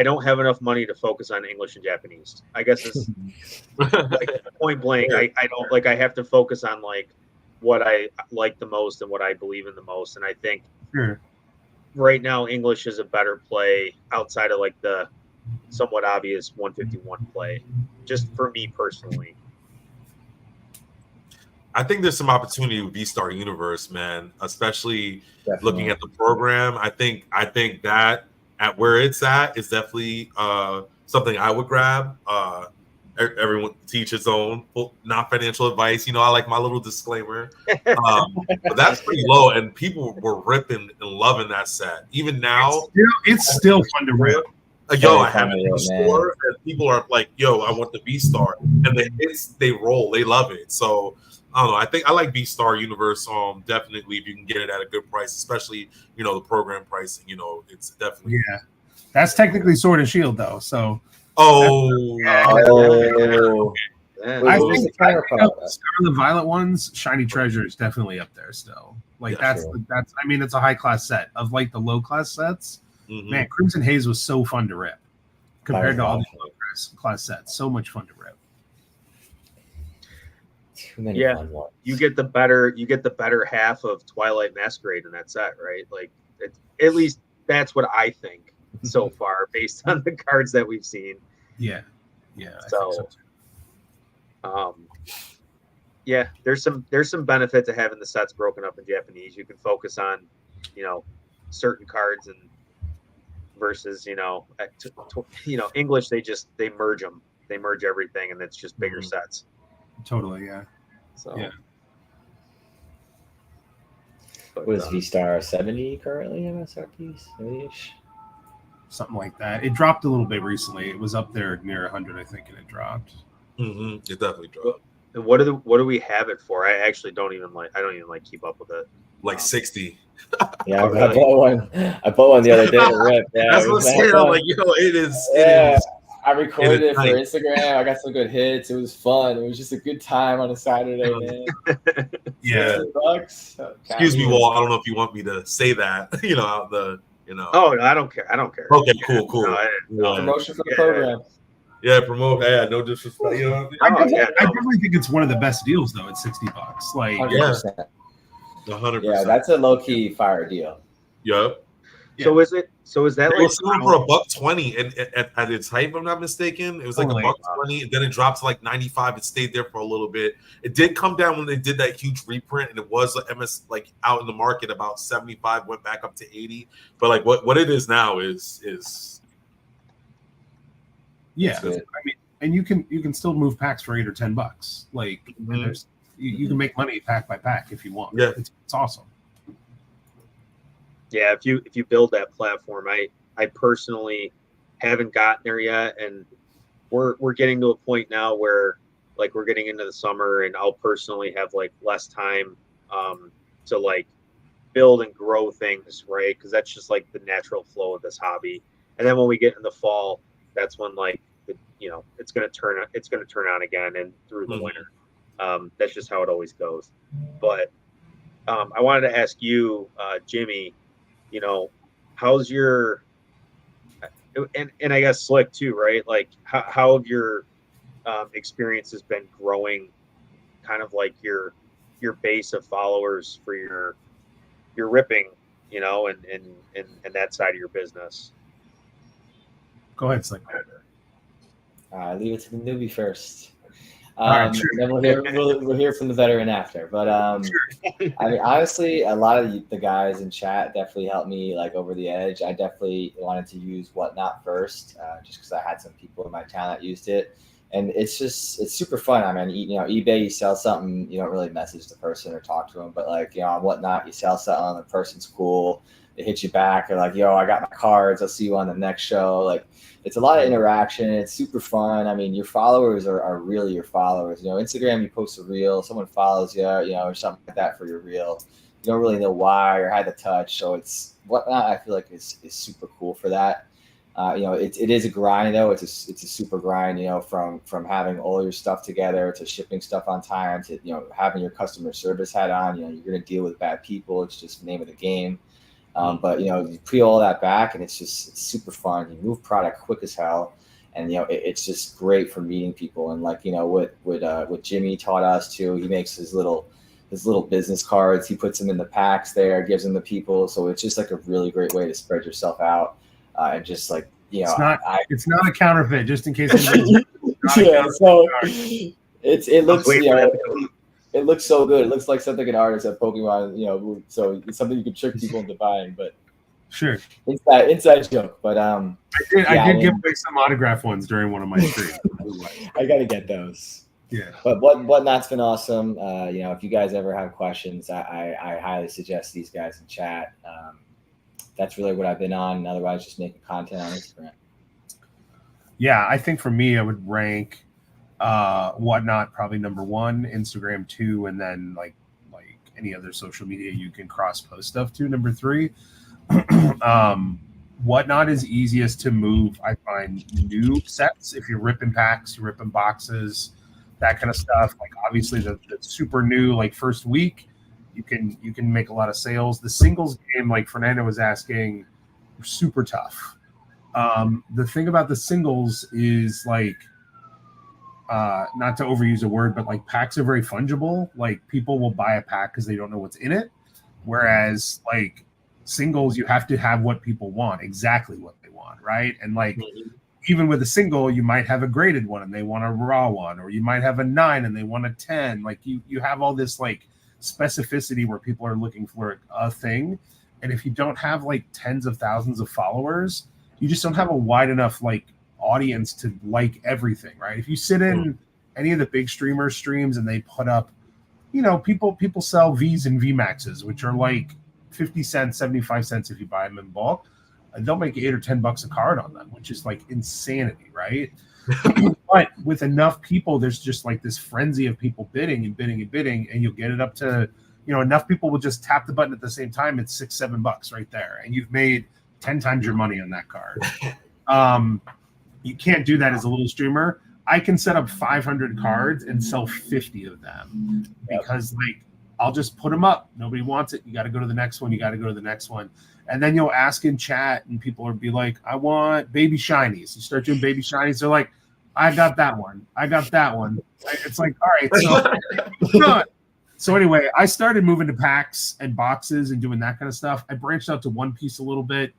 don't have enough money to focus on English and Japanese. I guess it's like point blank. I don't like. I have to focus on like what I like the most and what I believe in the most. And I think right now English is a better play outside of like the somewhat obvious 151 play, just for me personally. I think there's some opportunity with V-Star Universe, man, especially looking at the program. I think that at where it's at is definitely something I would grab. Everyone teach his own, not financial advice. I like my little disclaimer. But that's pretty low, and people were ripping and loving that set. Even now, it's still fun to rip. I have it in the store, and people are like, "Yo, I want the V-Star," and the hits they roll, they love it. So I don't know. I think I like V-Star Universe. Definitely, if you can get it at a good price, especially the program pricing. It's definitely That's technically Sword and Shield though. So I think the Violet ones, Shiny Treasure is definitely up there still. Like that's I mean, it's a high class set of like the low class sets. Mm-hmm. Man, Crimson Haze was so fun to rip compared to all the low class sets. So much fun to rip. Too many fun ones. You get the better half of Twilight Masquerade in that set, right? Like at least that's what I think so far, based on the cards that we've seen. Yeah. So there's some benefit to having the sets broken up in Japanese. You can focus on, certain cards and versus, English. They merge them. They merge everything, and it's just bigger sets. Totally, yeah. So yeah. But, what is V-Star 70 currently MSRP? 70-ish? Something like that. It dropped a little bit recently. It was up there near 100, I think, and it dropped. Mm-hmm. It definitely dropped. And what do we have it for? I actually don't even keep up with it. Like 60. Yeah, really? I bought one the other day to rip. Yeah, that's what I'm saying. I'm like, it is. I recorded it for Instagram. I got some good hits. It was fun. It was just a good time on a Saturday, man. Yeah. $60. Excuse me, Walt. I don't know if you want me to say that. Out the You know. Oh, no, I don't care. I don't care. Okay, cool. No, Promotion for the program. Yeah, promote. Yeah, no disrespect. You know what I mean? I definitely think it's one of the best deals though at $60. Like 100%. 100%. Yeah, that's a low key fire deal. Yep. So is that It like was selling for $120 at its height, if I'm not mistaken. It was like $120, and then it dropped to like 95. It stayed there for a little bit. It did come down when they did that huge reprint, and it was MS like out in the market about 75, went back up to 80. But like what it is now is yeah. I mean, and you can still move packs for $8 or $10. Like there's you can make money pack by pack if you want. Yeah, it's awesome. Yeah, if you build that platform, I personally haven't gotten there yet, and we're getting to a point now where like we're getting into the summer, and I'll personally have like less time to like build and grow things, right? Because that's just like the natural flow of this hobby. And then when we get in the fall, that's when like it's gonna turn on again and through the winter. That's just how it always goes. But I wanted to ask you, Jimmy. How's your and I guess Slick too, right? Like how have your experiences been growing kind of like your base of followers for your ripping, and that side of your business? Go ahead, Slick. Leave it to the newbie first. Right, sure. Then we'll hear from the veteran after. But I mean, honestly, a lot of the guys in chat definitely helped me like over the edge. I definitely wanted to use Whatnot first, just because I had some people in my town that used it, and it's super fun. I mean, eBay, you sell something, you don't really message the person or talk to them, but like on Whatnot, you sell something, the person's cool, they hit you back, they're like, "Yo, I got my cards. I'll see you on the next show." Like. It's a lot of interaction. It's super fun. I mean, your followers are really your followers. Instagram, you post a reel, someone follows you, or something like that for your reel. You don't really know why or how to touch. So it's Whatnot. I feel like is super cool for that. It is a grind though. It's a super grind. From having all your stuff together to shipping stuff on time to having your customer service hat on. You're gonna deal with bad people. It's just the name of the game. But you peel all that back, and it's super fun. You move product quick as hell, and it's just great for meeting people. And like what Jimmy taught us too. He makes his little business cards. He puts them in the packs there, gives them to people. So it's just like a really great way to spread yourself out, and just like it's not a counterfeit. Just in case. Yeah. So it looks It looks so good. It looks like something an artist at Pokemon, so it's something you can trick people into buying. But sure, inside joke. But I did give away some autograph ones during one of my streams. I got to get those. Yeah. But Whatnot's been awesome. If you guys ever have questions, I highly suggest these guys in chat. That's really what I've been on, and otherwise just making content on Instagram. Yeah, I think for me, I would rank Whatnot probably number 1, Instagram 2, and then like any other social media you can cross post stuff to number 3. Whatnot is easiest to move. I find new sets if you're ripping packs, you're ripping boxes, that kind of stuff. Like obviously the super new like first week, you can make a lot of sales. The singles game, like Fernando was asking, super tough. The thing about the singles is like. Not to overuse a word, but like packs are very fungible. Like people will buy a pack because they don't know what's in it. Whereas like singles, you have to have what people want, exactly what they want, right? And like even with a single, you might have a graded one and they want a raw one, or you might have a 9 and they want a 10. Like you have all this like specificity where people are looking for a thing. And if you don't have like tens of thousands of followers, you just don't have a wide enough like audience to like everything, right? If you sit in any of the big streamers streams and they put up, people sell V's and VMAXs, which are like 50 cents, 75 cents if you buy them in bulk. They'll make $8 or $10 a card on them, which is like insanity, right? But with enough people, there's just like this frenzy of people bidding, and you'll get it up to, enough people will just tap the button at the same time. It's $6-7 right there, and you've made 10 times your money on that card. You can't do that as a little streamer. I can set up 500 cards and sell 50 of them because like I'll just put them up. Nobody wants it. You got to go to the next one. You got to go to the next one. And then you'll ask in chat, and people will be like, I want baby shinies. You start doing baby shinies. They're like, I got that one. I got that one. It's like, all right, so So anyway, I started moving to packs and boxes and doing that kind of stuff. I branched out to One Piece a little bit.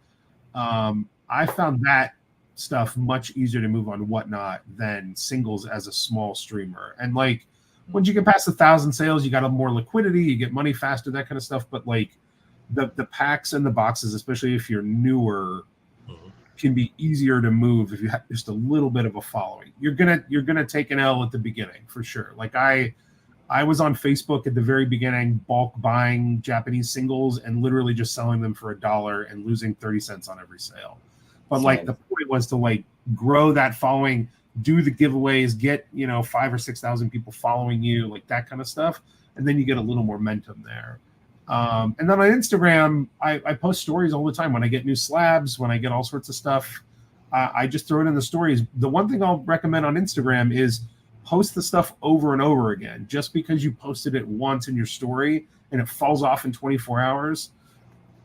I found that stuff much easier to move on Whatnot than singles as a small streamer. And like once you get past 1,000 sales, you got more liquidity, you get money faster, that kind of stuff. But like the packs and the boxes, especially if you're newer, can be easier to move if you have just a little bit of a following. You're gonna take an L at the beginning for sure. Like I was on Facebook at the very beginning, bulk buying Japanese singles and literally just selling them for $1 and losing 30 cents on every sale. But like the point was to like grow that following, do the giveaways, get 5,000 or 6,000 people following you, like that kind of stuff, and then you get a little more momentum there. And then on Instagram, I post stories all the time when I get new slabs, when I get all sorts of stuff. I just throw it in the stories. The one thing I'll recommend on Instagram is post the stuff over and over again. Just because you posted it once in your story and it falls off in 24 hours,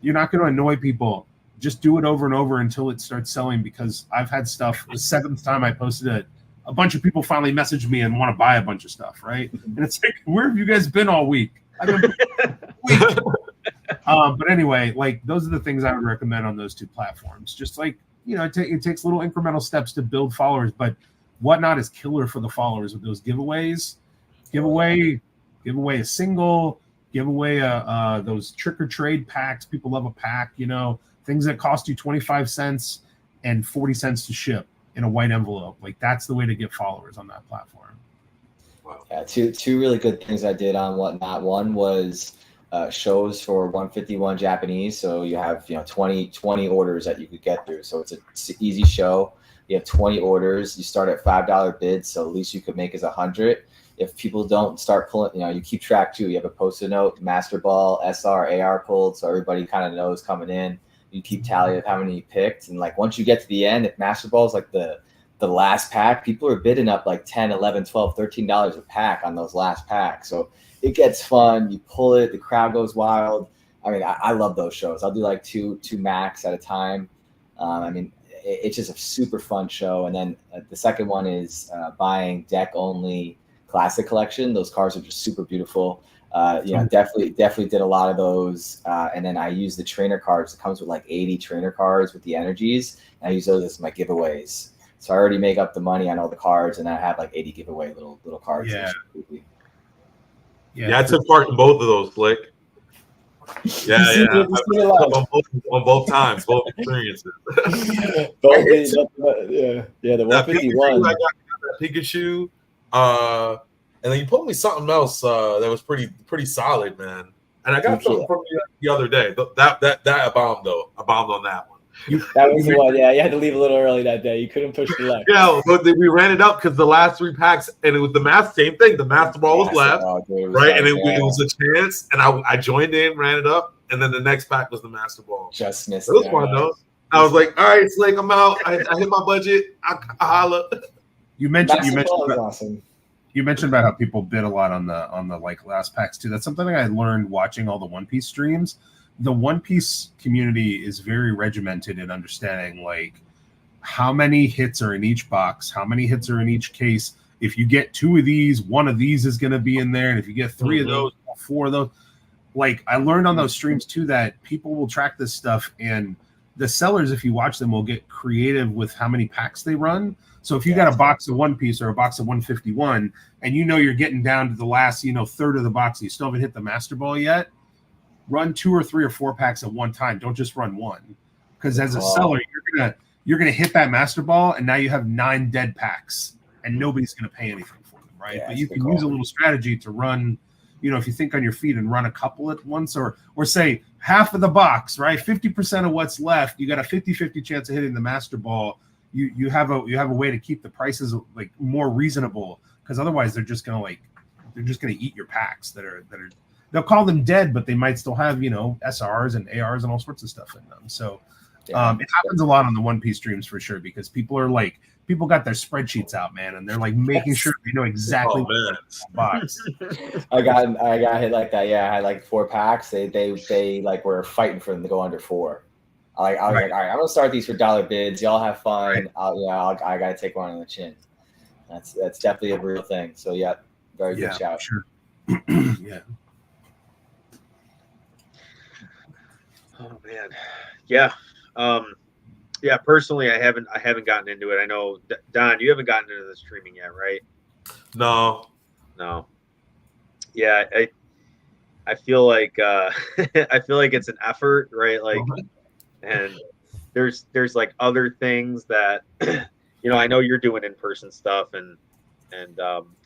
you're not going to annoy people. Just do it over and over until it starts selling, because I've had stuff, the 7th time I posted it, a bunch of people finally messaged me and want to buy a bunch of stuff, right? And it's like, where have you guys been all week? I've been week. But anyway, like those are the things I would recommend on those two platforms. Just like, it takes little incremental steps to build followers, but Whatnot is killer for the followers with those giveaways. Give away a single, give away those trick or trade packs. People love a pack, things that cost you 25 cents and 40 cents to ship in a white envelope. Like that's the way to get followers on that platform. Wow. Yeah, two really good things I did on Whatnot. One was shows for 151 Japanese. So you have 20 orders that you could get through. So it's an easy show. You have 20 orders. You start at $5 bids, so at least you could make is 100. If people don't start pulling, you keep track too. You have a post-it note, Master Ball, SR, AR pulled, so everybody kind of knows coming in. You keep tally of how many you picked, and like once you get to the end, if Master Ball is like the last pack, people are bidding up like $10, $11, $12, $13 a pack on those last packs. So it gets fun. You pull it, the crowd goes wild. I mean, I love those shows. I'll do like two max at a time. It's just a super fun show. And then the second one is buying deck only classic collection. Those cards are just super beautiful. Definitely did a lot of those. And then I use the trainer cards. It comes with like 80 trainer cards with the energies. And I use those as my giveaways. So I already make up the money on all the cards, and I have like 80 giveaway little cards. Yeah, I took part in both of those, Flick. Yeah. On both times, both experiences. The 151. I got that Pikachu, and then you put me something else that was pretty solid, man. And I got something from you the other day. That I bombed though. I bombed on that one. That was the one. Yeah, you had to leave a little early that day. You couldn't push the luck. Yeah, but we ran it up because the last 3 packs, and it was the same thing. The Master Ball was left, right? And it was a chance, and I joined in, ran it up, and then the next pack was the Master Ball. Just missed it. It was fun though. I was like, all right, Slick, I'm out. I hit my budget. I holla. You mentioned about how people bid a lot on the like last packs too. That's something I learned watching all the One Piece streams. The One Piece community is very regimented in understanding like how many hits are in each box, how many hits are in each case. If you get 2 of these, 1 of these is going to be in there, and if you get 3 of those, 4 of those. Like I learned on those streams too that people will track this stuff, and the sellers, if you watch them, will get creative with how many packs they run. So if you got a box of One Piece or a box of 151, and you're getting down to the last third of the box, and you still haven't hit the Master Ball yet, run 2 or 3 or 4 packs at one time. Don't just run one, because as a seller, you're gonna hit that Master Ball, and now you have 9 dead packs, and nobody's gonna pay anything for them, right? But you can use a little strategy to run. If you think on your feet and run a couple at once, or say half of the box, right? 50% of what's left, you got a 50-50 chance of hitting the Master Ball. You have a way to keep the prices like more reasonable, because otherwise they're just gonna eat your packs that are. They'll call them dead, but they might still have, SRs and ARs and all sorts of stuff in them. So it happens a lot on the One Piece streams for sure, because people are like people got their spreadsheets out, man, and they're like making sure they know exactly what's in the box. I got hit like that. Yeah, I had like 4 packs. They like were fighting for them to go under 4. I was like, all right, I'm gonna start these for dollar bids. Y'all have fun. Right. I gotta take one on the chin. That's definitely a real thing. So yeah, very good shout. Sure. Yeah. Oh man, yeah. Yeah, personally, I haven't gotten into it. I know, Don, you haven't gotten into the streaming yet, right? No. Yeah, I feel like I feel like it's an effort, right? Like, and there's like other things that I know you're doing in-person stuff, and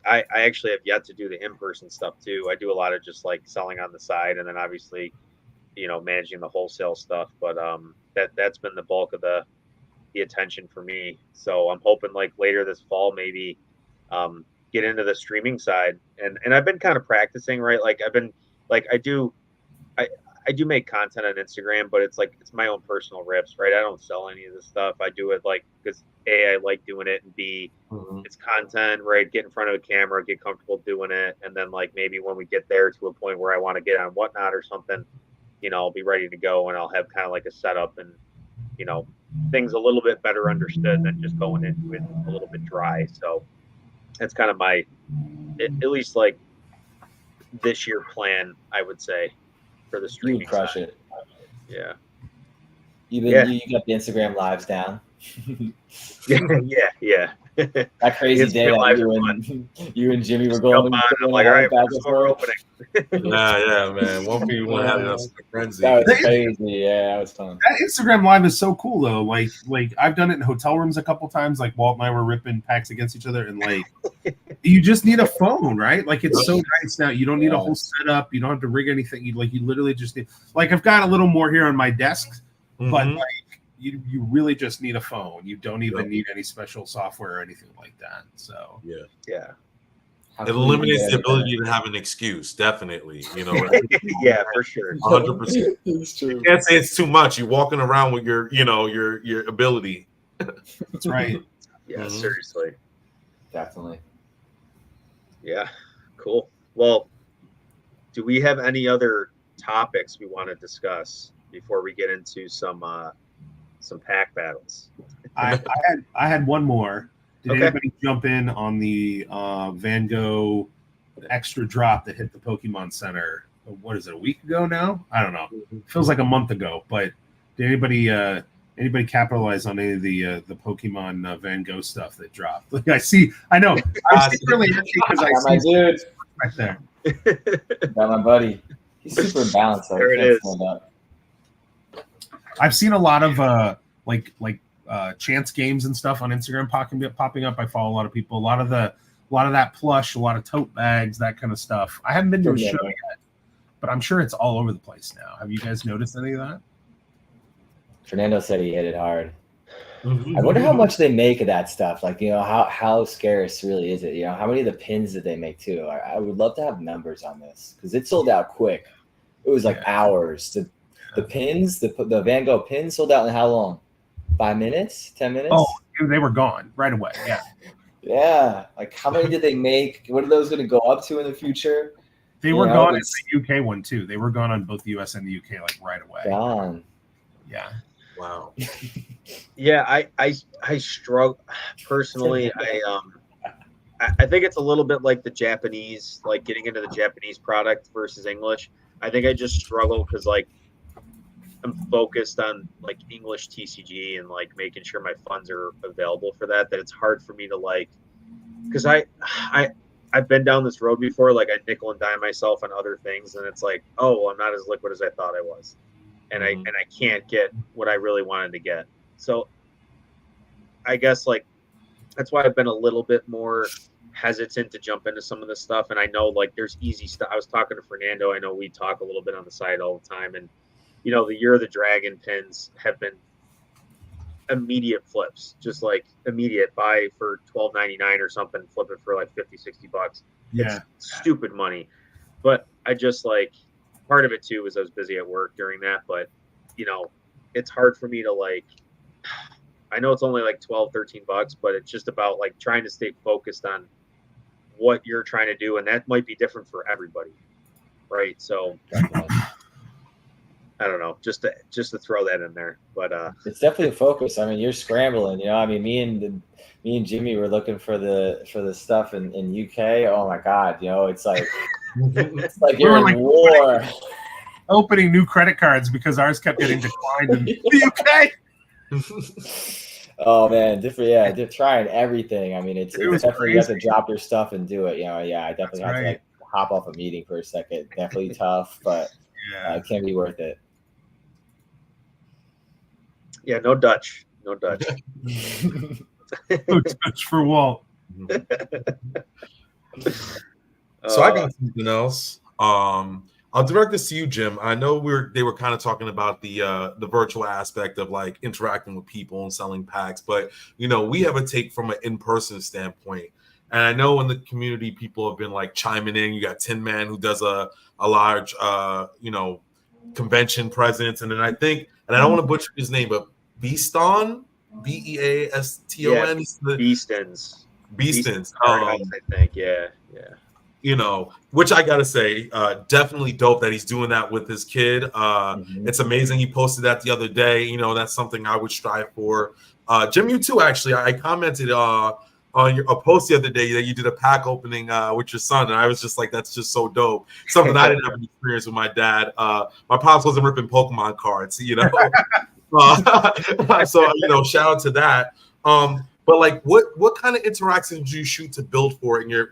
I actually have yet to do the in-person stuff too. I do a lot of just like selling on the side, and then obviously, managing the wholesale stuff. But that's been the bulk of the attention for me. So I'm hoping like later this fall, maybe get into the streaming side. And I've been kind of practicing, right? Like I've been like, I do make content on Instagram, but it's like, it's my own personal rips, right? I don't sell any of this stuff. I do it like, because A, I like doing it, and B, it's content, right? Get in front of a camera, get comfortable doing it. And then like, maybe when we get there to a point where I want to get on Whatnot or something, I'll be ready to go, and I'll have kind of like a setup and, things a little bit better understood than just going into it a little bit dry. So that's kind of my, at least like this year plan, I would say, for the streaming. You crush side. it. Yeah. You got the Instagram lives down. yeah. That crazy day that you and Jimmy were going. I'm like, all right, we're opening. yeah, man. One people had us in a frenzy. That was crazy. Yeah, that was fun. That Instagram live is so cool though. Like I've done it in hotel rooms a couple times. Like Walt and I were ripping packs against each other, and like you just need a phone, right? Like it's so nice now. You don't need a whole setup. You don't have to rig anything. You literally just need. Like I've got a little more here on my desk, but like. You really just need a phone. You don't even need any special software or anything like that. So yeah. It eliminates the ability to have an excuse. Definitely, yeah, for sure. 100%. You can't say it's too much. You're walking around with your ability. That's right. Yeah, seriously. Definitely. Yeah, cool. Well, do we have any other topics we want to discuss before we get into some pack battles? I had one more. Did anybody jump in on the Van Gogh extra drop that hit the Pokemon Center? What is it, a week ago now? I don't know. Feels like a month ago. But did anybody capitalize on any of the Pokemon Van Gogh stuff that dropped? Like I know. I'm secretly happy because I see my dude right there. Got my buddy. He's super balanced. So there it is. I've seen a lot of chance games and stuff on Instagram popping up. I follow a lot of people. A lot of that plush, a lot of tote bags, that kind of stuff. I haven't been to a show yet, but I'm sure it's all over the place now. Have you guys noticed any of that? Fernando said he hit it hard. I wonder how much they make of that stuff. Like, how scarce really is it? How many of the pins did they make too? I would love to have numbers on this because it sold out quick. It was like hours. The pins, the Van Gogh pins sold out in how long? 5 minutes? 10 minutes? Oh, they were gone right away. Yeah. Yeah. Like, how many did they make? What are those going to go up to in the future? They were gone in the UK one too. They were gone on both the US and the UK like right away. Gone. Yeah. Wow. Yeah, I struggle personally. I think it's a little bit like the Japanese, like getting into the Japanese product versus English. I think I just struggle because like I'm focused on like English TCG and like making sure my funds are available for that it's hard for me to like, because I've been down this road before. Like I nickel and dime myself on other things, and it's like, oh, well, I'm not as liquid as I thought I was, and I can't get what I really wanted to get. So I guess like that's why I've been a little bit more hesitant to jump into some of this stuff. And I know like there's easy stuff. I was talking to Fernando. I know we talk a little bit on the side all the time, and the Year of the Dragon pins have been immediate flips, just like immediate buy for $12.99 or something, flip it for like $50-$60. Yeah. It's stupid money. But I just like, part of it too was I was busy at work during that, but it's hard for me to like, I know it's only like $12-13, but it's just about like trying to stay focused on what you're trying to do, and that might be different for everybody, right? So I don't know, just to throw that in there, but it's definitely a focus. I mean, you're scrambling, you know. I mean, me and Jimmy were looking for the stuff in UK. Oh my God, you know, it's like you're in war. Opening new credit cards because ours kept getting declined in the UK. Oh man, they're trying everything. I mean, it's definitely crazy. You have to drop your stuff and do it. You know, yeah, I definitely have to like hop off a meeting for a second. Definitely tough, but it can be worth it. Yeah, no Dutch. No Dutch for Walt. So I got something else. I'll direct this to you, Jim. I know they were kind of talking about the virtual aspect of like interacting with people and selling packs, but you know, we have a take from an in-person standpoint. And I know in the community, people have been like chiming in. You got Tin Man who does a large convention presence, and then I think, and I don't want to butcher his name, but Beaston, Beaston, Beastons. I think, yeah. You know, which I gotta say, definitely dope that he's doing that with his kid. It's amazing. He posted that the other day. You know, that's something I would strive for. Jim, you too. Actually, I commented on a post the other day that you did a pack opening with your son, and I was just like, that's just so dope. Something I didn't have an experience with my dad. My pops wasn't ripping Pokemon cards, you know. So you know, shout out to that. But like, what kind of interactions do you shoot to build for in your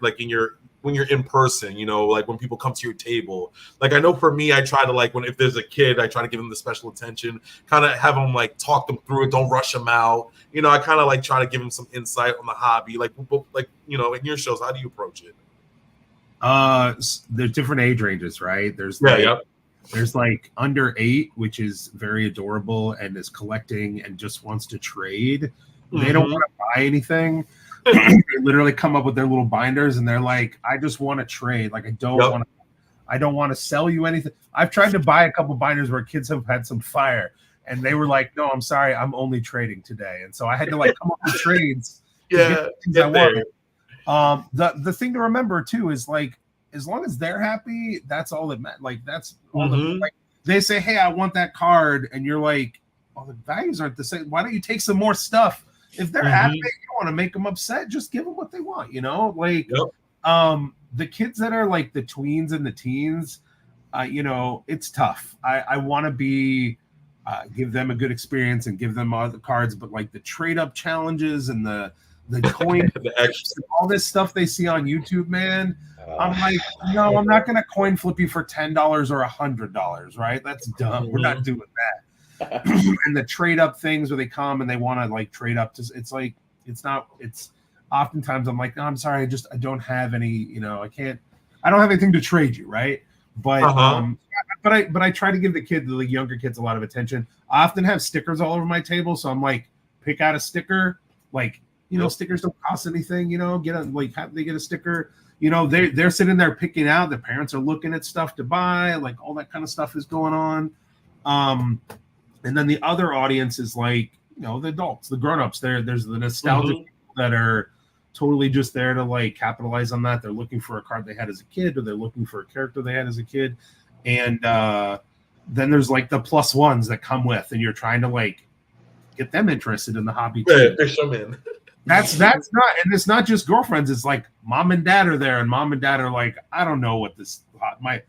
when you're in person, you know, like when people come to your table? Like, I know for me, I try to like, if there's a kid, I try to give them the special attention, kind of have them like talk them through it. Don't rush them out. You know, I kind of like try to give them some insight on the hobby. Like, you know, in your shows, how do you approach it? There's different age ranges, right? There's like under 8, which is very adorable and is collecting and just wants to trade. They don't want to buy anything. They literally come up with their little binders and they're like, I just want to trade. Like, I don't want to sell you anything. I've tried to buy a couple binders where kids have had some fire and they were like, no, I'm sorry, I'm only trading today. And so I had to like come up with trades. I wanted. The thing to remember too is like, as long as they're happy, that's all that matters. Like, that's all like, they say, hey, I want that card, and you're like, well, the values aren't the same. Why don't you take some more stuff? If they're happy, you don't want to make them upset. Just give them what they want, you know? Like, the kids that are like the tweens and the teens, you know, it's tough. I want to give them a good experience and give them all the cards, but like the trade up challenges and the coin, all this stuff they see on YouTube, man. I'm like, no, I'm not going to coin flip you for $10 or $100, right? That's dumb. We're not doing that. And the trade up things where they come and they want to like trade up to, it's like, it's oftentimes I'm like, no, I'm sorry, I don't have any, you know, I don't have anything to trade you, right? But but I try to give the younger kids a lot of attention. I often have stickers all over my table, so I'm like, pick out a sticker, like, you know, stickers don't cost anything, you know, they get a sticker, you know, they're sitting there picking out, their parents are looking at stuff to buy, like all that kind of stuff is going on. And then the other audience is like, you know, the adults, the grown-ups. There's the nostalgic people that are totally just there to like capitalize on that. They're looking for a card they had as a kid, or they're looking for a character they had as a kid. And then there's like the plus ones that come with, and you're trying to like get them interested in the hobby too. Fish them in. That's not, and it's not just girlfriends. It's like mom and dad are there, and mom and dad are like, I don't know what this Tommy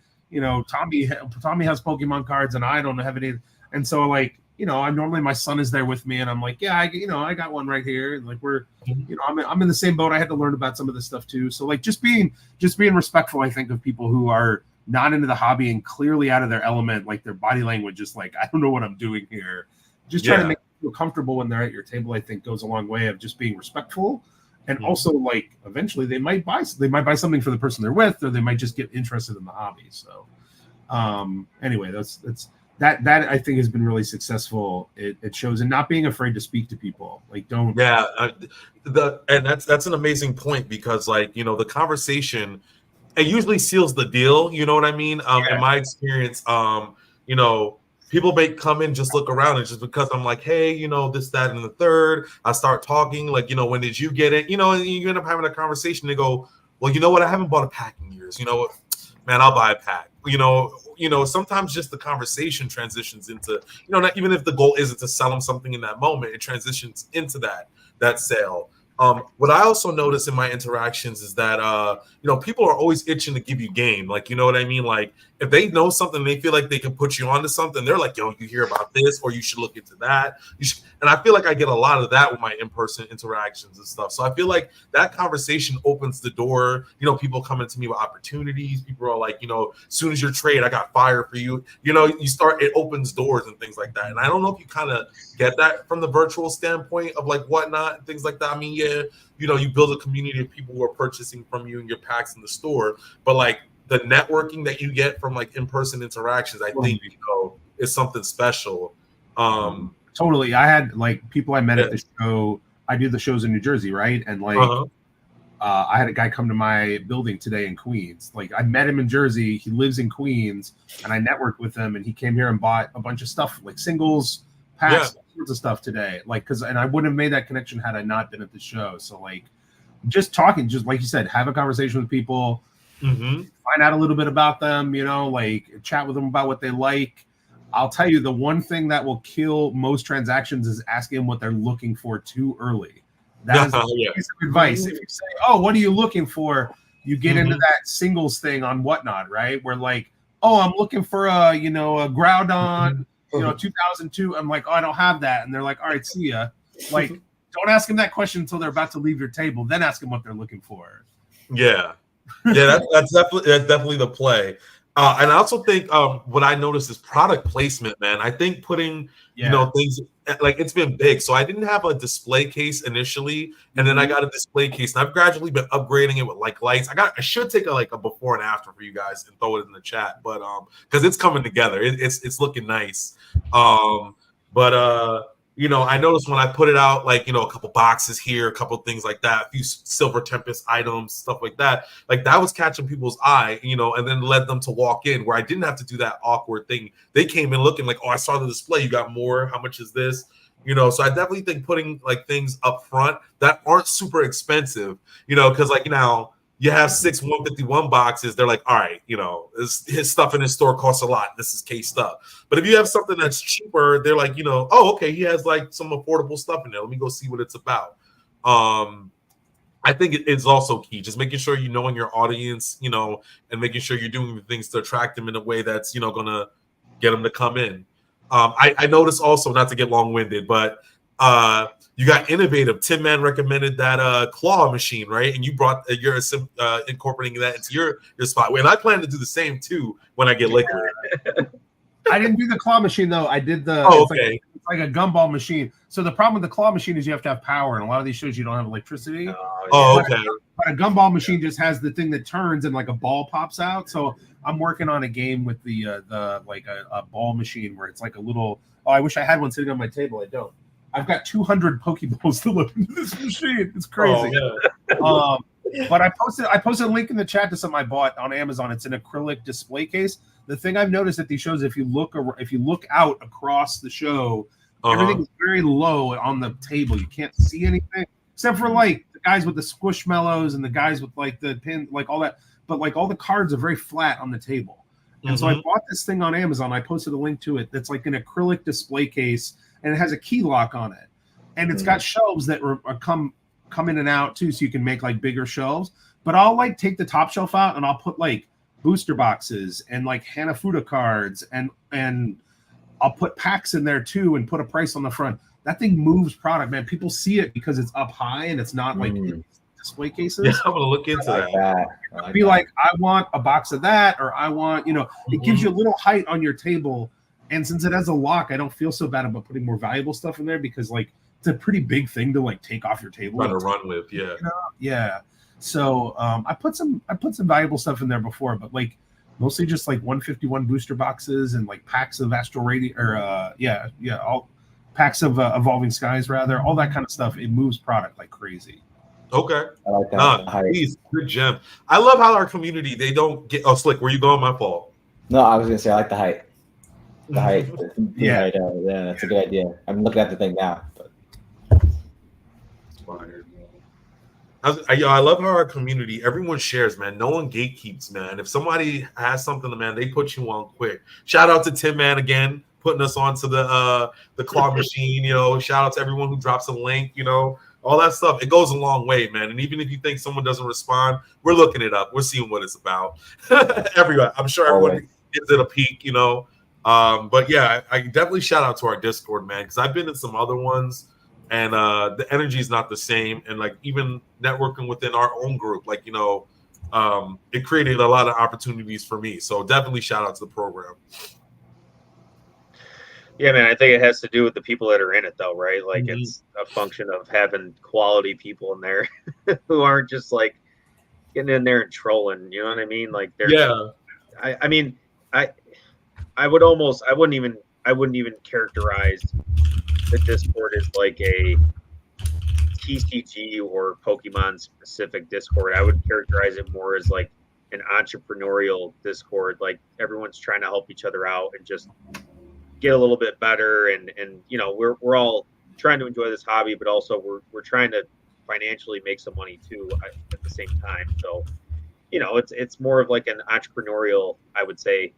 has Pokemon cards, and I don't have any. And so, like, you know, my son is there with me, and I'm like, yeah, I got one right here. And like, we're, you know, I'm in the same boat. I had to learn about some of this stuff too. So like, just being respectful, I think, of people who are not into the hobby and clearly out of their element, like their body language is like, I don't know what I'm doing here. Just trying to make them feel comfortable when they're at your table, I think, goes a long way of just being respectful. And also, like, eventually they might buy something for the person they're with, or they might just get interested in the hobby. So anyway, that I think has been really successful. It shows in not being afraid to speak to people. Like, don't. Yeah, and that's an amazing point, because like, you know, the conversation, it usually seals the deal. You know what I mean? In my experience, you know, people may come in, just look around, and just because I'm like, hey, you know, this, that, and the third, I start talking like, you know, when did you get it? You know, and you end up having a conversation. They go, well, you know what? I haven't bought a pack in years. You know what, man, I'll buy a pack. You know, sometimes just the conversation transitions into, you know, not even if the goal isn't to sell them something in that moment, it transitions into that sale. What I also notice in my interactions is that, you know, people are always itching to give you game. Like, you know what I mean? Like, if they know something, they feel like they can put you onto something. They're like, yo, you hear about this, or you should look into that. And I feel like I get a lot of that with my in-person interactions and stuff. So I feel like that conversation opens the door. You know, people coming to me with opportunities. People are like, you know, as soon as your trade, I got fire for you. You know, it opens doors and things like that. And I don't know if you kind of get that from the virtual standpoint of like whatnot and things like that. I mean, yeah, you know, you build a community of people who are purchasing from you and your packs in the store, but like the networking that you get from like in-person interactions, I think, you know, is something special. Totally. I had like people I met at the show. I do the shows in New Jersey, right? And like I had a guy come to my building today in Queens. Like I met him in Jersey. He lives in Queens, and I networked with him, and he came here and bought a bunch of stuff, like singles, packs, all sorts of stuff today. Like, and I wouldn't have made that connection had I not been at the show. So like, just talking, just like you said, have a conversation with people, find out a little bit about them, you know, like chat with them about what they like. I'll tell you, the one thing that will kill most transactions is asking them what they're looking for too early. That is a piece of advice. If you say, oh, what are you looking for? You get into that singles thing on Whatnot, right? Where like, oh, I'm looking for a, you know, a Groudon, you know, 2002. I'm like, oh, I don't have that. And they're like, all right, see ya. Like, don't ask them that question until they're about to leave your table. Then ask them what they're looking for. Yeah. Yeah, that's definitely the play. And I also think what I noticed is product placement, man. I think putting, you know, things like it's been big. So I didn't have a display case initially, and then I got a display case, and I've gradually been upgrading it with like lights. I should take a before and after for you guys and throw it in the chat, but because it's coming together, it's looking nice. You know, I noticed when I put it out, like, you know, a couple boxes here, a couple things like that, a few Silver Tempest items, stuff like that was catching people's eye, you know, and then led them to walk in where I didn't have to do that awkward thing. They came in looking like, oh, I saw the display. You got more. How much is this? You know, so I definitely think putting like things up front that aren't super expensive, you know, because like, you know, you have 6 151 boxes. They're like, all right, you know, his stuff in his store costs a lot. This is K stuff. But if you have something that's cheaper, they're like, you know, oh, okay, he has like some affordable stuff in there. Let me go see what it's about. I think it's also key, just making sure you know your audience, you know, and making sure you're doing the things to attract them in a way that's, you know, gonna get them to come in. I noticed also, not to get long-winded, but you got innovative. Tin Man recommended that claw machine, right? And you brought you're incorporating that into your spot. And I plan to do the same too when I get liquid. I didn't do the claw machine though. I did the it's like a gumball machine. So the problem with the claw machine is you have to have power, and a lot of these shows you don't have electricity. But a gumball machine just has the thing that turns and like a ball pops out. So I'm working on a game with the like a ball machine where it's like a little. Oh, I wish I had one sitting on my table. I don't. I've got 200 Pokeballs to look into this machine. It's crazy. But I posted a link in the chat to something I bought on Amazon. It's an acrylic display case. The thing I've noticed at these shows, if you look out across the show, everything is very low on the table. You can't see anything except for like the guys with the squishmallows and the guys with like the pin, like all that. But like all the cards are very flat on the table. And so I bought this thing on Amazon. I posted a link to it. That's like an acrylic display case, and it has a key lock on it, and it's got shelves that come in and out too, so you can make like bigger shelves. But I'll like take the top shelf out, and I'll put like booster boxes and like Hanafuda cards, and I'll put packs in there too, and put a price on the front. That thing moves product, man. People see it because it's up high and it's not like display cases. Yeah, I'm gonna look into that. Be like, I want a box of that, or I want, you know, it gives you a little height on your table. And since it has a lock, I don't feel so bad about putting more valuable stuff in there, because like it's a pretty big thing to like take off your table. Trying to run with, yeah. You know? Yeah. So I put some valuable stuff in there before, but like mostly just like 151 booster boxes and like packs of Astral Radiant, or all packs of Evolving Skies, rather, all that kind of stuff. It moves product like crazy. Okay. I like that. Please, good gem. I love how our community, they don't get. Oh, Slick, where you going? My fault. No, I was gonna say I like the height. The height. Yeah. Yeah, that's a good idea. I'm looking at the thing now. But. I love how our community, everyone shares, man. No one gatekeeps, man. If somebody has something, man, they put you on quick. Shout out to Tim, man, again, putting us onto the claw machine. You know, shout out to everyone who drops a link. You know, all that stuff. It goes a long way, man. And even if you think someone doesn't respond, we're looking it up. We're seeing what it's about. Everyone, I'm sure everyone gives it a peek. You know, but yeah, I definitely shout out to our Discord, man, because I've been in some other ones. And the energy is not the same. And like even networking within our own group, like, you know, it created a lot of opportunities for me. So definitely shout out to the program. Yeah, man, I think it has to do with the people that are in it, though, right? Like it's a function of having quality people in there who aren't just like getting in there and trolling. You know what I mean? Like I mean, I wouldn't even characterize the Discord is like a TCG or Pokemon specific Discord. I would characterize it more as like an entrepreneurial Discord. Like everyone's trying to help each other out and just get a little bit better. And you know, we're all trying to enjoy this hobby, but also we're trying to financially make some money too at the same time. So, you know, it's more of like an entrepreneurial, I would say,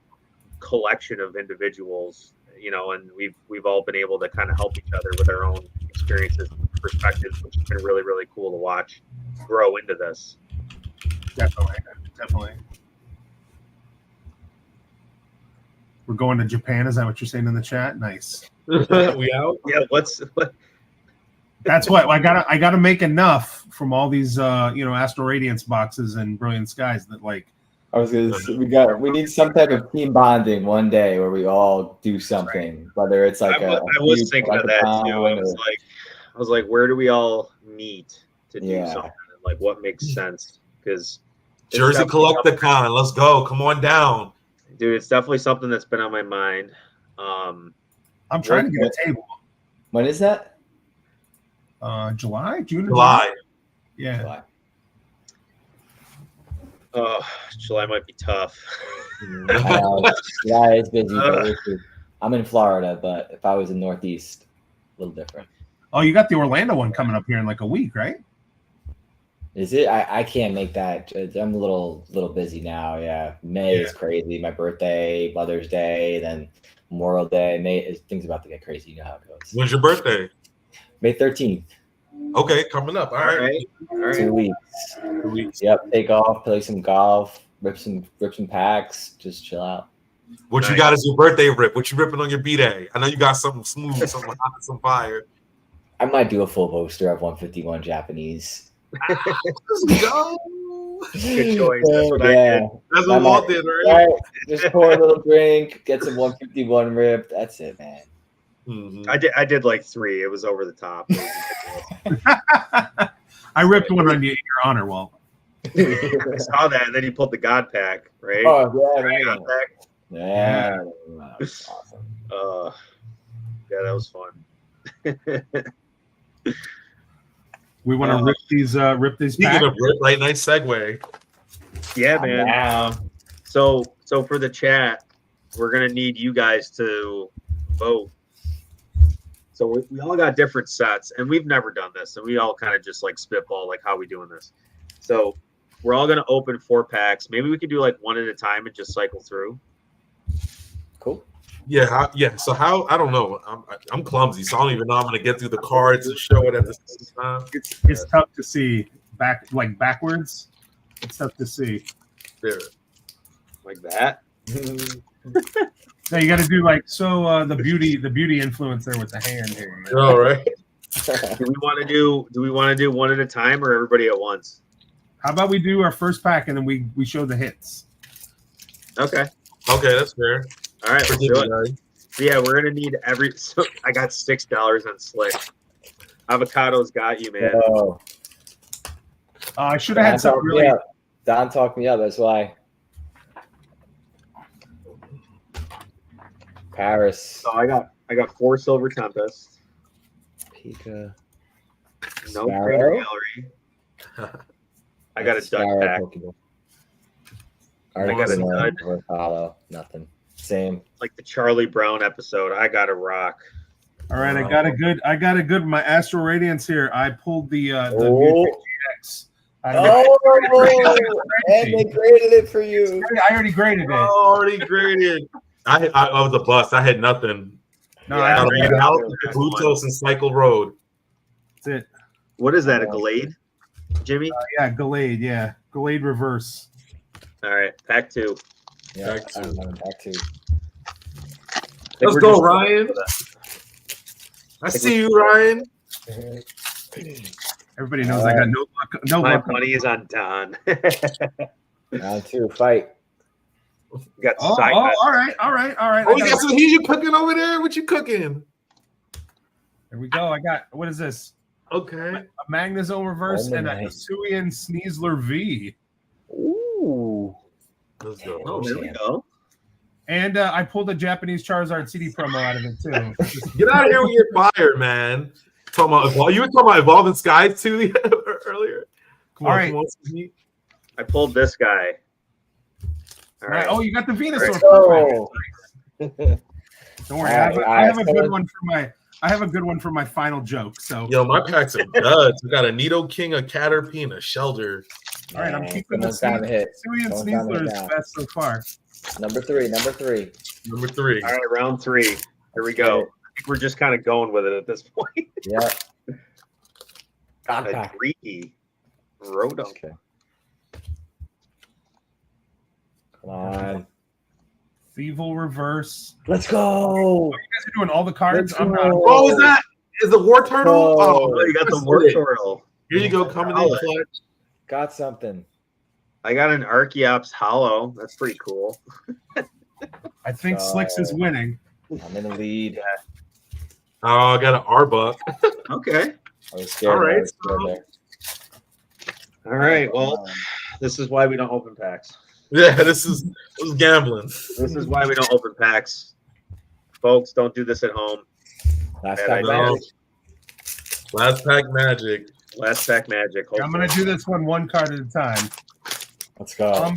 collection of individuals. You know, and we've all been able to kind of help each other with our own experiences and perspectives, which has been really, really cool to watch grow into this. Definitely. We're going to Japan. Is that what you're saying in the chat? Nice. We out? Yeah. What? That's what I gotta make enough from all these Astral Radiance boxes and Brilliant Skies that like. I was gonna say, we need some type of team bonding one day where we all do something, whether it's like I was thinking of that too. I was like, where do we all meet to do something? Like, what makes sense? Because Jersey Collecticon, let's go. Come on down, dude. It's definitely something that's been on my mind. I'm trying to get a table. When is that? June. July. Yeah. July. Oh, July might be tough. July is busy. But I'm in Florida, but if I was in Northeast, a little different. Oh, you got the Orlando one coming up here in like a week, right? Is it? I can't make that. I'm a little busy now. Yeah, May is crazy. My birthday, Mother's Day, then Memorial Day. Things about to get crazy. You know how it goes. When's your birthday? May 13th. Okay, coming up. All right. 2 weeks. 2 weeks. Yep. Take off, play some golf, rip some packs, just chill out. What you got as your birthday rip? What you ripping on your B-Day? I know you got something smooth, something hot, some fire. I might do a full poster of 151 Japanese. Let's go. Good choice. That's what I did. That's what Walt did, right? Just pour a little drink, get some 151 ripped. That's it, man. Mm-hmm. I did like 3. It was over the top. I ripped one on you in your honor, Walt. I saw that, and then you pulled the God pack, right? Oh yeah, God pack. Yeah. That was awesome. Yeah, that was fun. We want to rip these Speaking packs. of rip, right? Nice segue. Yeah, man. So for the chat, we're gonna need you guys to vote. So we all got different sets, and we've never done this, and we all kind of just like spitball, like how we doing this. So we're all gonna open 4 packs. Maybe we could do like one at a time and just cycle through. Cool. Yeah, So how? I don't know. I'm clumsy, so I don't even know I'm gonna get through the cards and show it at the same time. It's tough to see backwards. It's tough to see. There. Like that. So you got to do the beauty influence there with the hand here. You know? All right. Do we want to do one at a time or everybody at once? How about we do our first pack and then we show the hits? Okay, that's fair. All right, let's do it. Yeah, we're gonna need So I got $6 on Slick. Avocado's got you, man. I should have had something really. Don talked me up. That's why. Paris. So I got 4 Silver Tempest. Pika. No Crater Gallery. I got a Duck pack. I got a Dud. Hollow. Nothing. Same. Like the Charlie Brown episode. I got to rock. All right, I got a good. My Astral Radiance here. I pulled the GX. And they graded it for you. I already graded it. Already graded. I was a bust. I had nothing. No, Yeah, I Bluetooth and Cycle Road. That's it. What is that? A Glade, Jimmy? Yeah, Glade. Yeah, Glade Reverse. All right, pack 2. Yeah, Back to- back to. Let's go, Ryan. I see you, Ryan. Everybody knows I got no luck. No My luck. money is on Don. Round 2, fight. Got Oh, side all right. Oh, you got some heat you cooking over there? What you cooking? There we go. I got, what is this? Okay. A Magnezone Reverse and a Hisuian Sneasler V. Ooh. Let's go. Oh, there we go. And I pulled a Japanese Charizard CD promo out of it too. Get out of here with your fire, man. You were talking about Evolving Skies too earlier. Come on, All right. come on, Sneak. I pulled this guy. All right. Oh, you got the Venusaur. Oh. Don't worry, I have a good one for my. I have a good one for my final joke. So, Yo, my packs are duds. We got a Nidoking, a Caterpie, and a Shelter. all right, I'm keeping the hit. Hisuian Sneasler is best so far. Number 3. Number 3. All right, round 3. Here we go. I think we're just kind of going with it at this point. Yeah. A Greedy Rotom. Okay. Come on. Thievel Reverse. Let's go. Oh, you guys are doing all the cards. Let's I'm go. not. Oh, is the War Turtle? Oh, you got the War Turtle. Here you go, coming in clutch. Got something. I got an Archeops Hollow. That's pretty cool. I think Slicks is winning. I'm in the lead. Oh, I got an Arbok. Okay. I was scared. All right, I was scared there. All right. Well, this is why we don't open packs. Yeah, this is gambling. This is why we don't open packs. Folks, don't do this at home. Last Bad pack idea. magic. Last pack magic. Last pack magic. I'm gonna do this one card at a time. Let's go.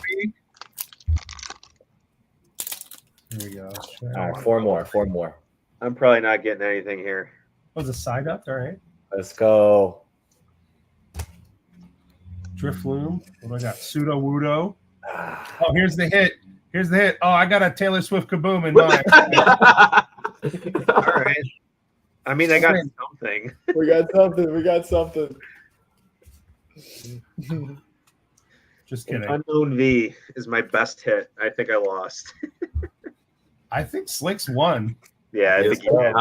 Here we go. All right, 4 more. I'm probably not getting anything here. Was a side up? All right. Let's go. Drifloom. What do I got? Pseudo Wudo. Ah. Oh, here's the hit. Oh, I got a Taylor Swift Kaboom in mine. All right. I mean, I got something. We got something. Just kidding. Unknown V is my best hit. I think I lost. I think Slicks won. Yeah, I think you did.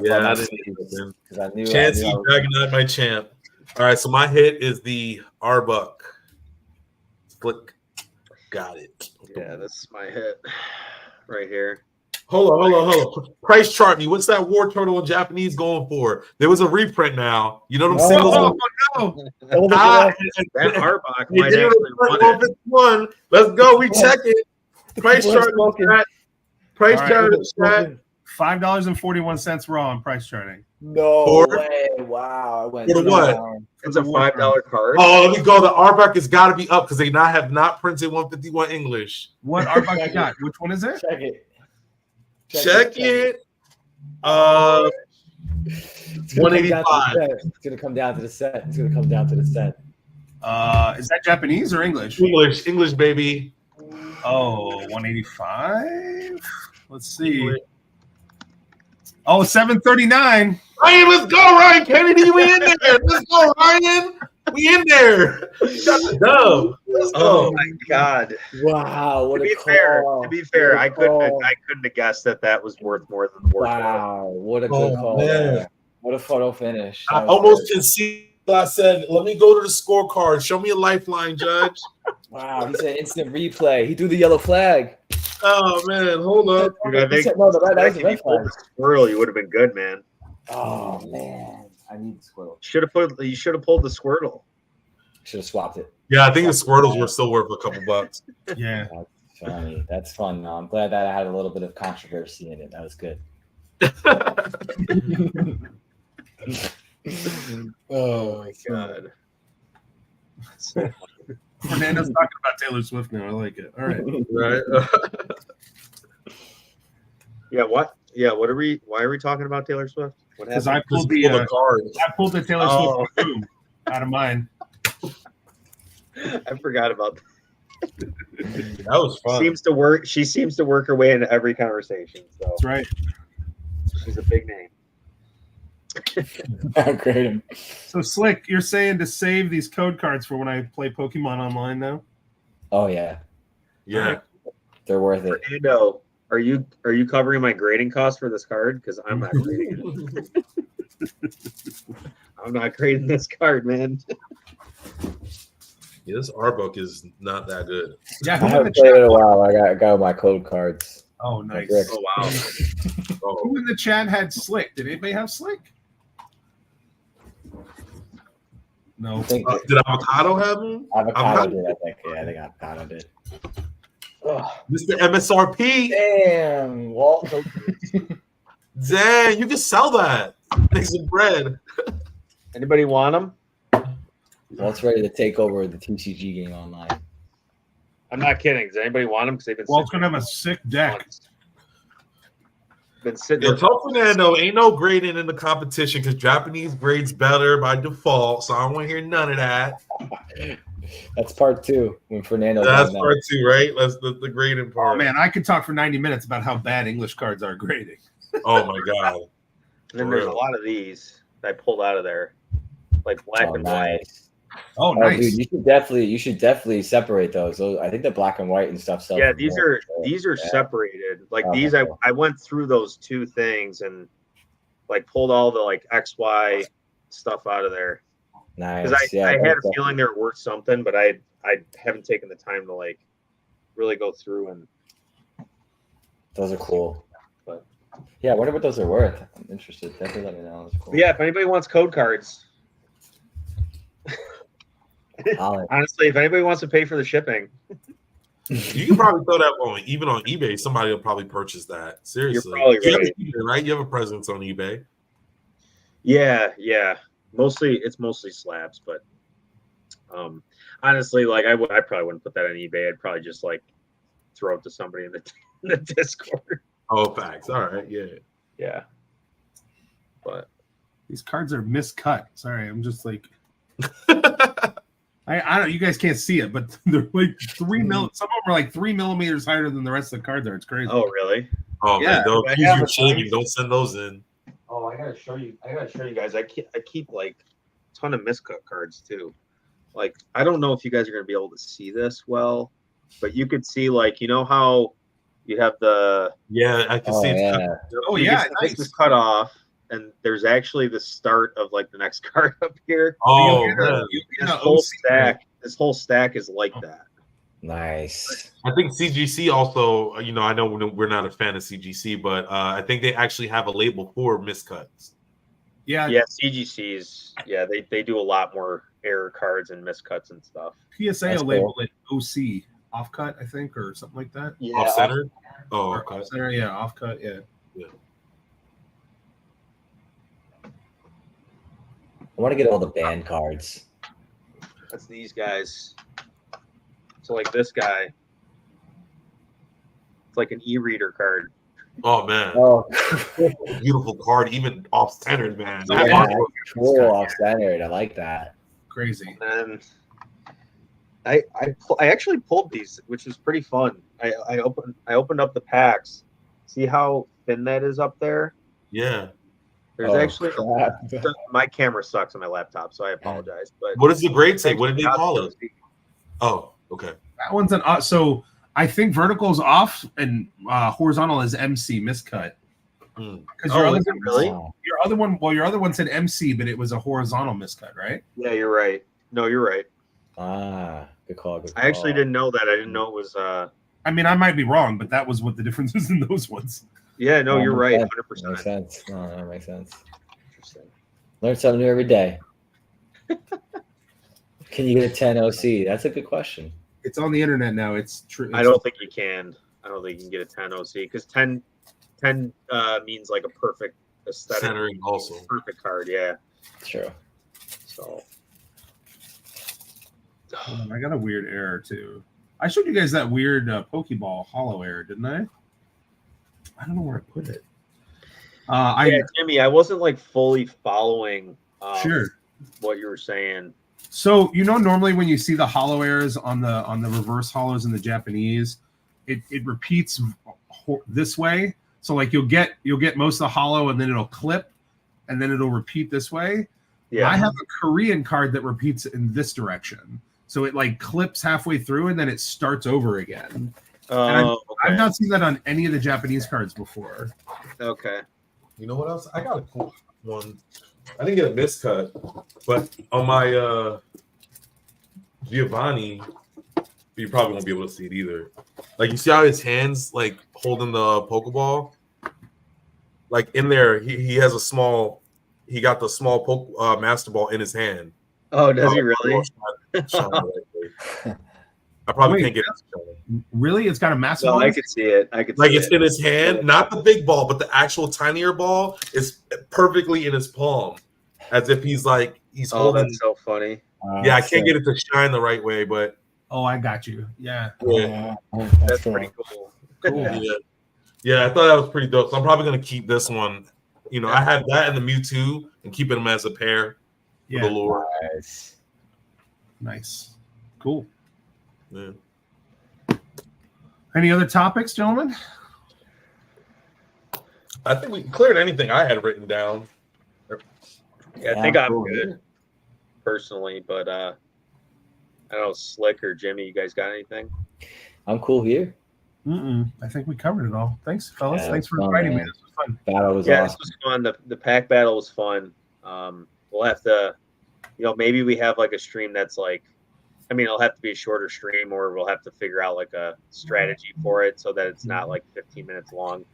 Yeah, I didn't even. Because I knew. Chansey Dragonite, my champ. All right, so my hit is the Arbok. Flick. Got it. Yeah, this is my hit right here. Hold on. Price chart me. What's that War Turtle in Japanese going for? There was a reprint now. You know them singles. Oh, no. That Arbok might actually win it. Let's go. We check it. Price chart. Price chart. $5.41 raw on price charting. No way. Wow. I went For the what? It's a $5 card. Oh, let me go. The Arbok has got to be up because they have not printed 151 English. What Arbok you got? Which one is it? Check it. Check it. It's 185. It's gonna come down to the set. Is that Japanese or English? English, baby. Oh, 185. Let's see. Oh, 739. Ryan, let's go, Ryan Kennedy. We in there. Let's go, Ryan. We in there. Got the dub. Let's Oh go. my god! Wow. What To a be fair, I couldn't call. have guessed that was worth more than the worth. Wow. What a good call. man. There. What a photo finish. I That was almost good. conceded. I said, let me go to the scorecard. Show me a lifeline, Judge. Wow. He said instant replay. He threw the yellow flag. Oh, man. Hold up. Dude, I He think said, no, that was if the you red pulled flag. the squirrel, you would have been good, man. Oh man. I need the Squirtle. You should have pulled the Squirtle. Should have swapped it. Yeah, I think the Squirtles were still worth a couple bucks. Yeah. That's funny. That's fun. I'm glad that I had a little bit of controversy in it. That was good. Oh my god! Fernando's talking about Taylor Swift now. I like it. All right. Right. Yeah. What? Yeah. What are we? Why are we talking about Taylor Swift? What Because happened? I pulled the card. Taylor Oh. Swift boom out of mine. I forgot about that. That was fun. Seems to work. She seems to work her way into every conversation. So That's right. she's a big name. Great. So Slick, you're saying to save these code cards for when I play Pokemon online now? Oh yeah, Yeah. they're worth it. Fernando, are you covering my grading costs for this card? Because I'm not grading it. I'm not grading this card, man. Yeah, this art book is not that good. Yeah, I who in haven't the played it chat? in a while. I got my code cards. Oh, nice. Bricks. Oh wow. Oh, Who in the chat had Slick? Did anybody have Slick? No. I think did Avocado have him? Avocado did. I think. Yeah, I think Avocado did. Ugh. Mr. MSRP. Damn, Walt. Dang, you can sell that. Make some bread. Anybody want them? Walt's ready to take over the TCG game online. I'm not kidding. Does anybody want them? Because they've been. Walt's sitting gonna have a sick deck. months. Been sitting. Yo, there tell Fernando ain't no grading in the competition because Japanese grades better by default. So I don't want to hear none of that. That's part 2 when Fernando. That's part 2, right? That's the grading part. Oh man, I could talk for 90 minutes about how bad English cards are grading. Oh my god. And then there's a lot of these that I pulled out of there, like black and white. Nice. Oh, Oh, nice. dude, you should definitely separate those. I think the black and white and stuff. Yeah, these are separated. Like Oh, these, okay. I went through those two things and like pulled all the like XY stuff out of there Nice. because Yeah, I had a definitely. feeling they were worth something, but I haven't taken the time to like really go through and. Those are cool. But yeah, I wonder what those are worth. I'm interested. Definitely let me know. That's cool. yeah, if anybody wants code cards, honestly, if anybody wants to pay for the shipping, You can probably throw that on even on eBay. Somebody will probably purchase that. Seriously. You're probably You have right. eBay, right? You have a presence on eBay. yeah. It's mostly slabs, but honestly, like I probably wouldn't put that on eBay. I'd probably just like throw it to somebody in the Discord. Oh, facts. All right. Yeah. Yeah, but These cards are miscut. Sorry, I'm just like I don't. You guys can't see it, but they're like 3 mil. Some of them are like 3 millimeters higher than the rest of the cards are. It's crazy. oh really? Oh, Yeah, man. Don't I use have your a shaming. size. Don't send those in. Oh, I gotta show you guys. I keep like a ton of miscut cards too. Like I don't know if you guys are gonna be able to see this well, but you could see like how you have the Yeah, I can Oh, see it's yeah. cut. Oh you yeah, can- nice. this is cut off, and there's actually the start of like the next card up here. Oh, You get a- man. you get This a whole OC stack. This whole stack is like that. Nice. I think CGC also, I know we're not a fan of CGC, but I think they actually have a label for miscuts. Yeah, Yeah, CGCs. Yeah, they do a lot more error cards and miscuts and stuff. PSA That's will label it OC, off cut, I think, or something like that. Yeah, Off center? Oh, Or okay. off center, yeah, off cut, yeah. I want to get all the band cards. that's these guys. So like this guy, it's like an e-reader card. Oh, man. Oh, Beautiful card, even off centered, man. Yeah, yeah, yeah. cool, off-centered. I like that. Crazy. And I actually pulled these, which was pretty fun. I opened up the packs. See how thin that is up there? Yeah. There's Oh, actually crap. my camera sucks on my laptop, so I apologize. But What does the grade say? What did they call it? actually Oh, okay. That one's an so I think vertical is off and horizontal is MC miscut. Hmm. Because Oh, is it really? Oh, your other one said MC, but it was a horizontal miscut, right? Yeah, you're right. No, you're right. good call. Good I actually call. didn't know that. I didn't know it was. I mean, I might be wrong, but that was what the difference is in those ones. Yeah, no, Oh, you're makes right. sense. 100%. Makes sense. No, that makes sense. Interesting. Learn something new every day. Can you get a 10 OC? That's a good question. It's on the internet now. It's true. I don't think you can. I don't think you can get a 10 OC because 10 means like a perfect aesthetic, Centering also. perfect card. Yeah. True. So Hold on, I got a weird error too. I showed you guys that weird Pokeball hollow error, didn't I? I don't know where I put it. Jimmy, I wasn't like fully following Sure what you were saying. So normally when you see the hollow errors on the reverse hollows in the Japanese, it repeats this way. So like you'll get most of the hollow and then it'll clip and then it'll repeat this way. Yeah. I have a Korean card that repeats in this direction. So it like clips halfway through and then it starts over again. Okay. I've not seen that on any of the Japanese cards before. Okay. You know what else? I got a cool one. I didn't get a miscut, but on my Giovanni, you probably won't be able to see it either. Like you see how his hands like holding the Pokeball? Like in there, he has a small. He got the small Master Ball in his hand. Oh, does he really? I probably can't get it. Really? It's got a Master Ball? No, I could see it. I could like see it's in his hand, not the big ball, but the actual tinier ball is perfectly in his palm, as if he's holding. That's so funny. Yeah, I can't get it to shine the right way, but I got you. Yeah, that's pretty cool. Cool. Yeah, I thought that was pretty dope. So I'm probably gonna keep this one. You know, I have that and the Mewtwo, and keeping them as a pair. Yeah, for the lure. Nice, cool. Yeah. Any other topics, gentlemen? I think we cleared anything I had written down. Yeah, I think I'm good personally, but I don't know, Slick or Jimmy, you guys got anything? I'm cool here. I think we covered it all. Thanks, fellas. Thanks for inviting me. This was fun. Battle was awesome. This was fun. The pack battle was fun. We'll have to, maybe we have like a stream that's like, it'll have to be a shorter stream, or we'll have to figure out like a strategy for it so that it's not like 15 minutes long.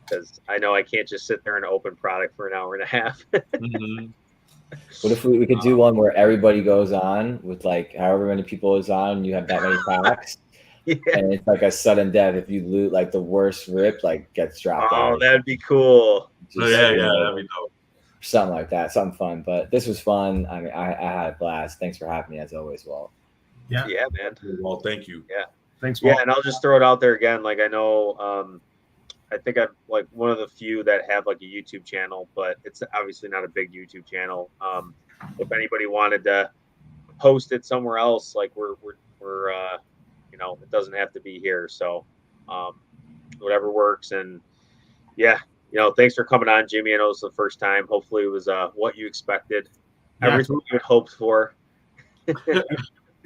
Because I know I can't just sit there and open product for an hour and a half. What if we could do one where everybody goes on with like however many people is on, and you have that many packs, and it's like a sudden death if you loot like the worst rip like gets dropped. That'd be cool. That'd be dope. Something like that, something fun. But this was fun. I had a blast. Thanks for having me as always, Walt. Yeah, man. Well, thank you. Yeah, thanks, Walt. Yeah, and I'll just throw it out there again. Like I know, I think I'm like one of the few that have like a YouTube channel, but it's obviously not a big YouTube channel. If anybody wanted to post it somewhere else, like we're it doesn't have to be here. So whatever works. And thanks for coming on, Jimmy. I know it's the first time. Hopefully it was what you expected. Everything you had hoped for.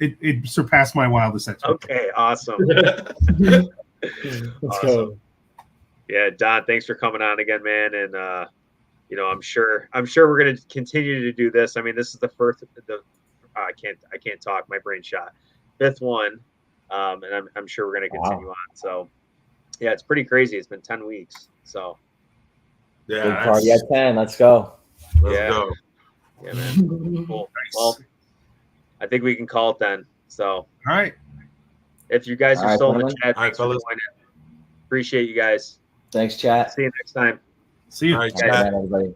It surpassed my wildest expectations. Okay, awesome. Let's go. Yeah, Don, thanks for coming on again, man. And I'm sure we're gonna continue to do this. This is the first. I can't talk. My brain shot. Fifth one, and I'm sure we're gonna continue on. So, yeah, it's pretty crazy. It's been 10 weeks. So, big party at 10. Let's go. Let's go. Yeah, man. Cool. Nice. Well, I think we can call it then. So, all right. If you guys are still in the chat, thanks for joining. Appreciate you guys. Thanks, chat. See you next time. See you. All right, everybody.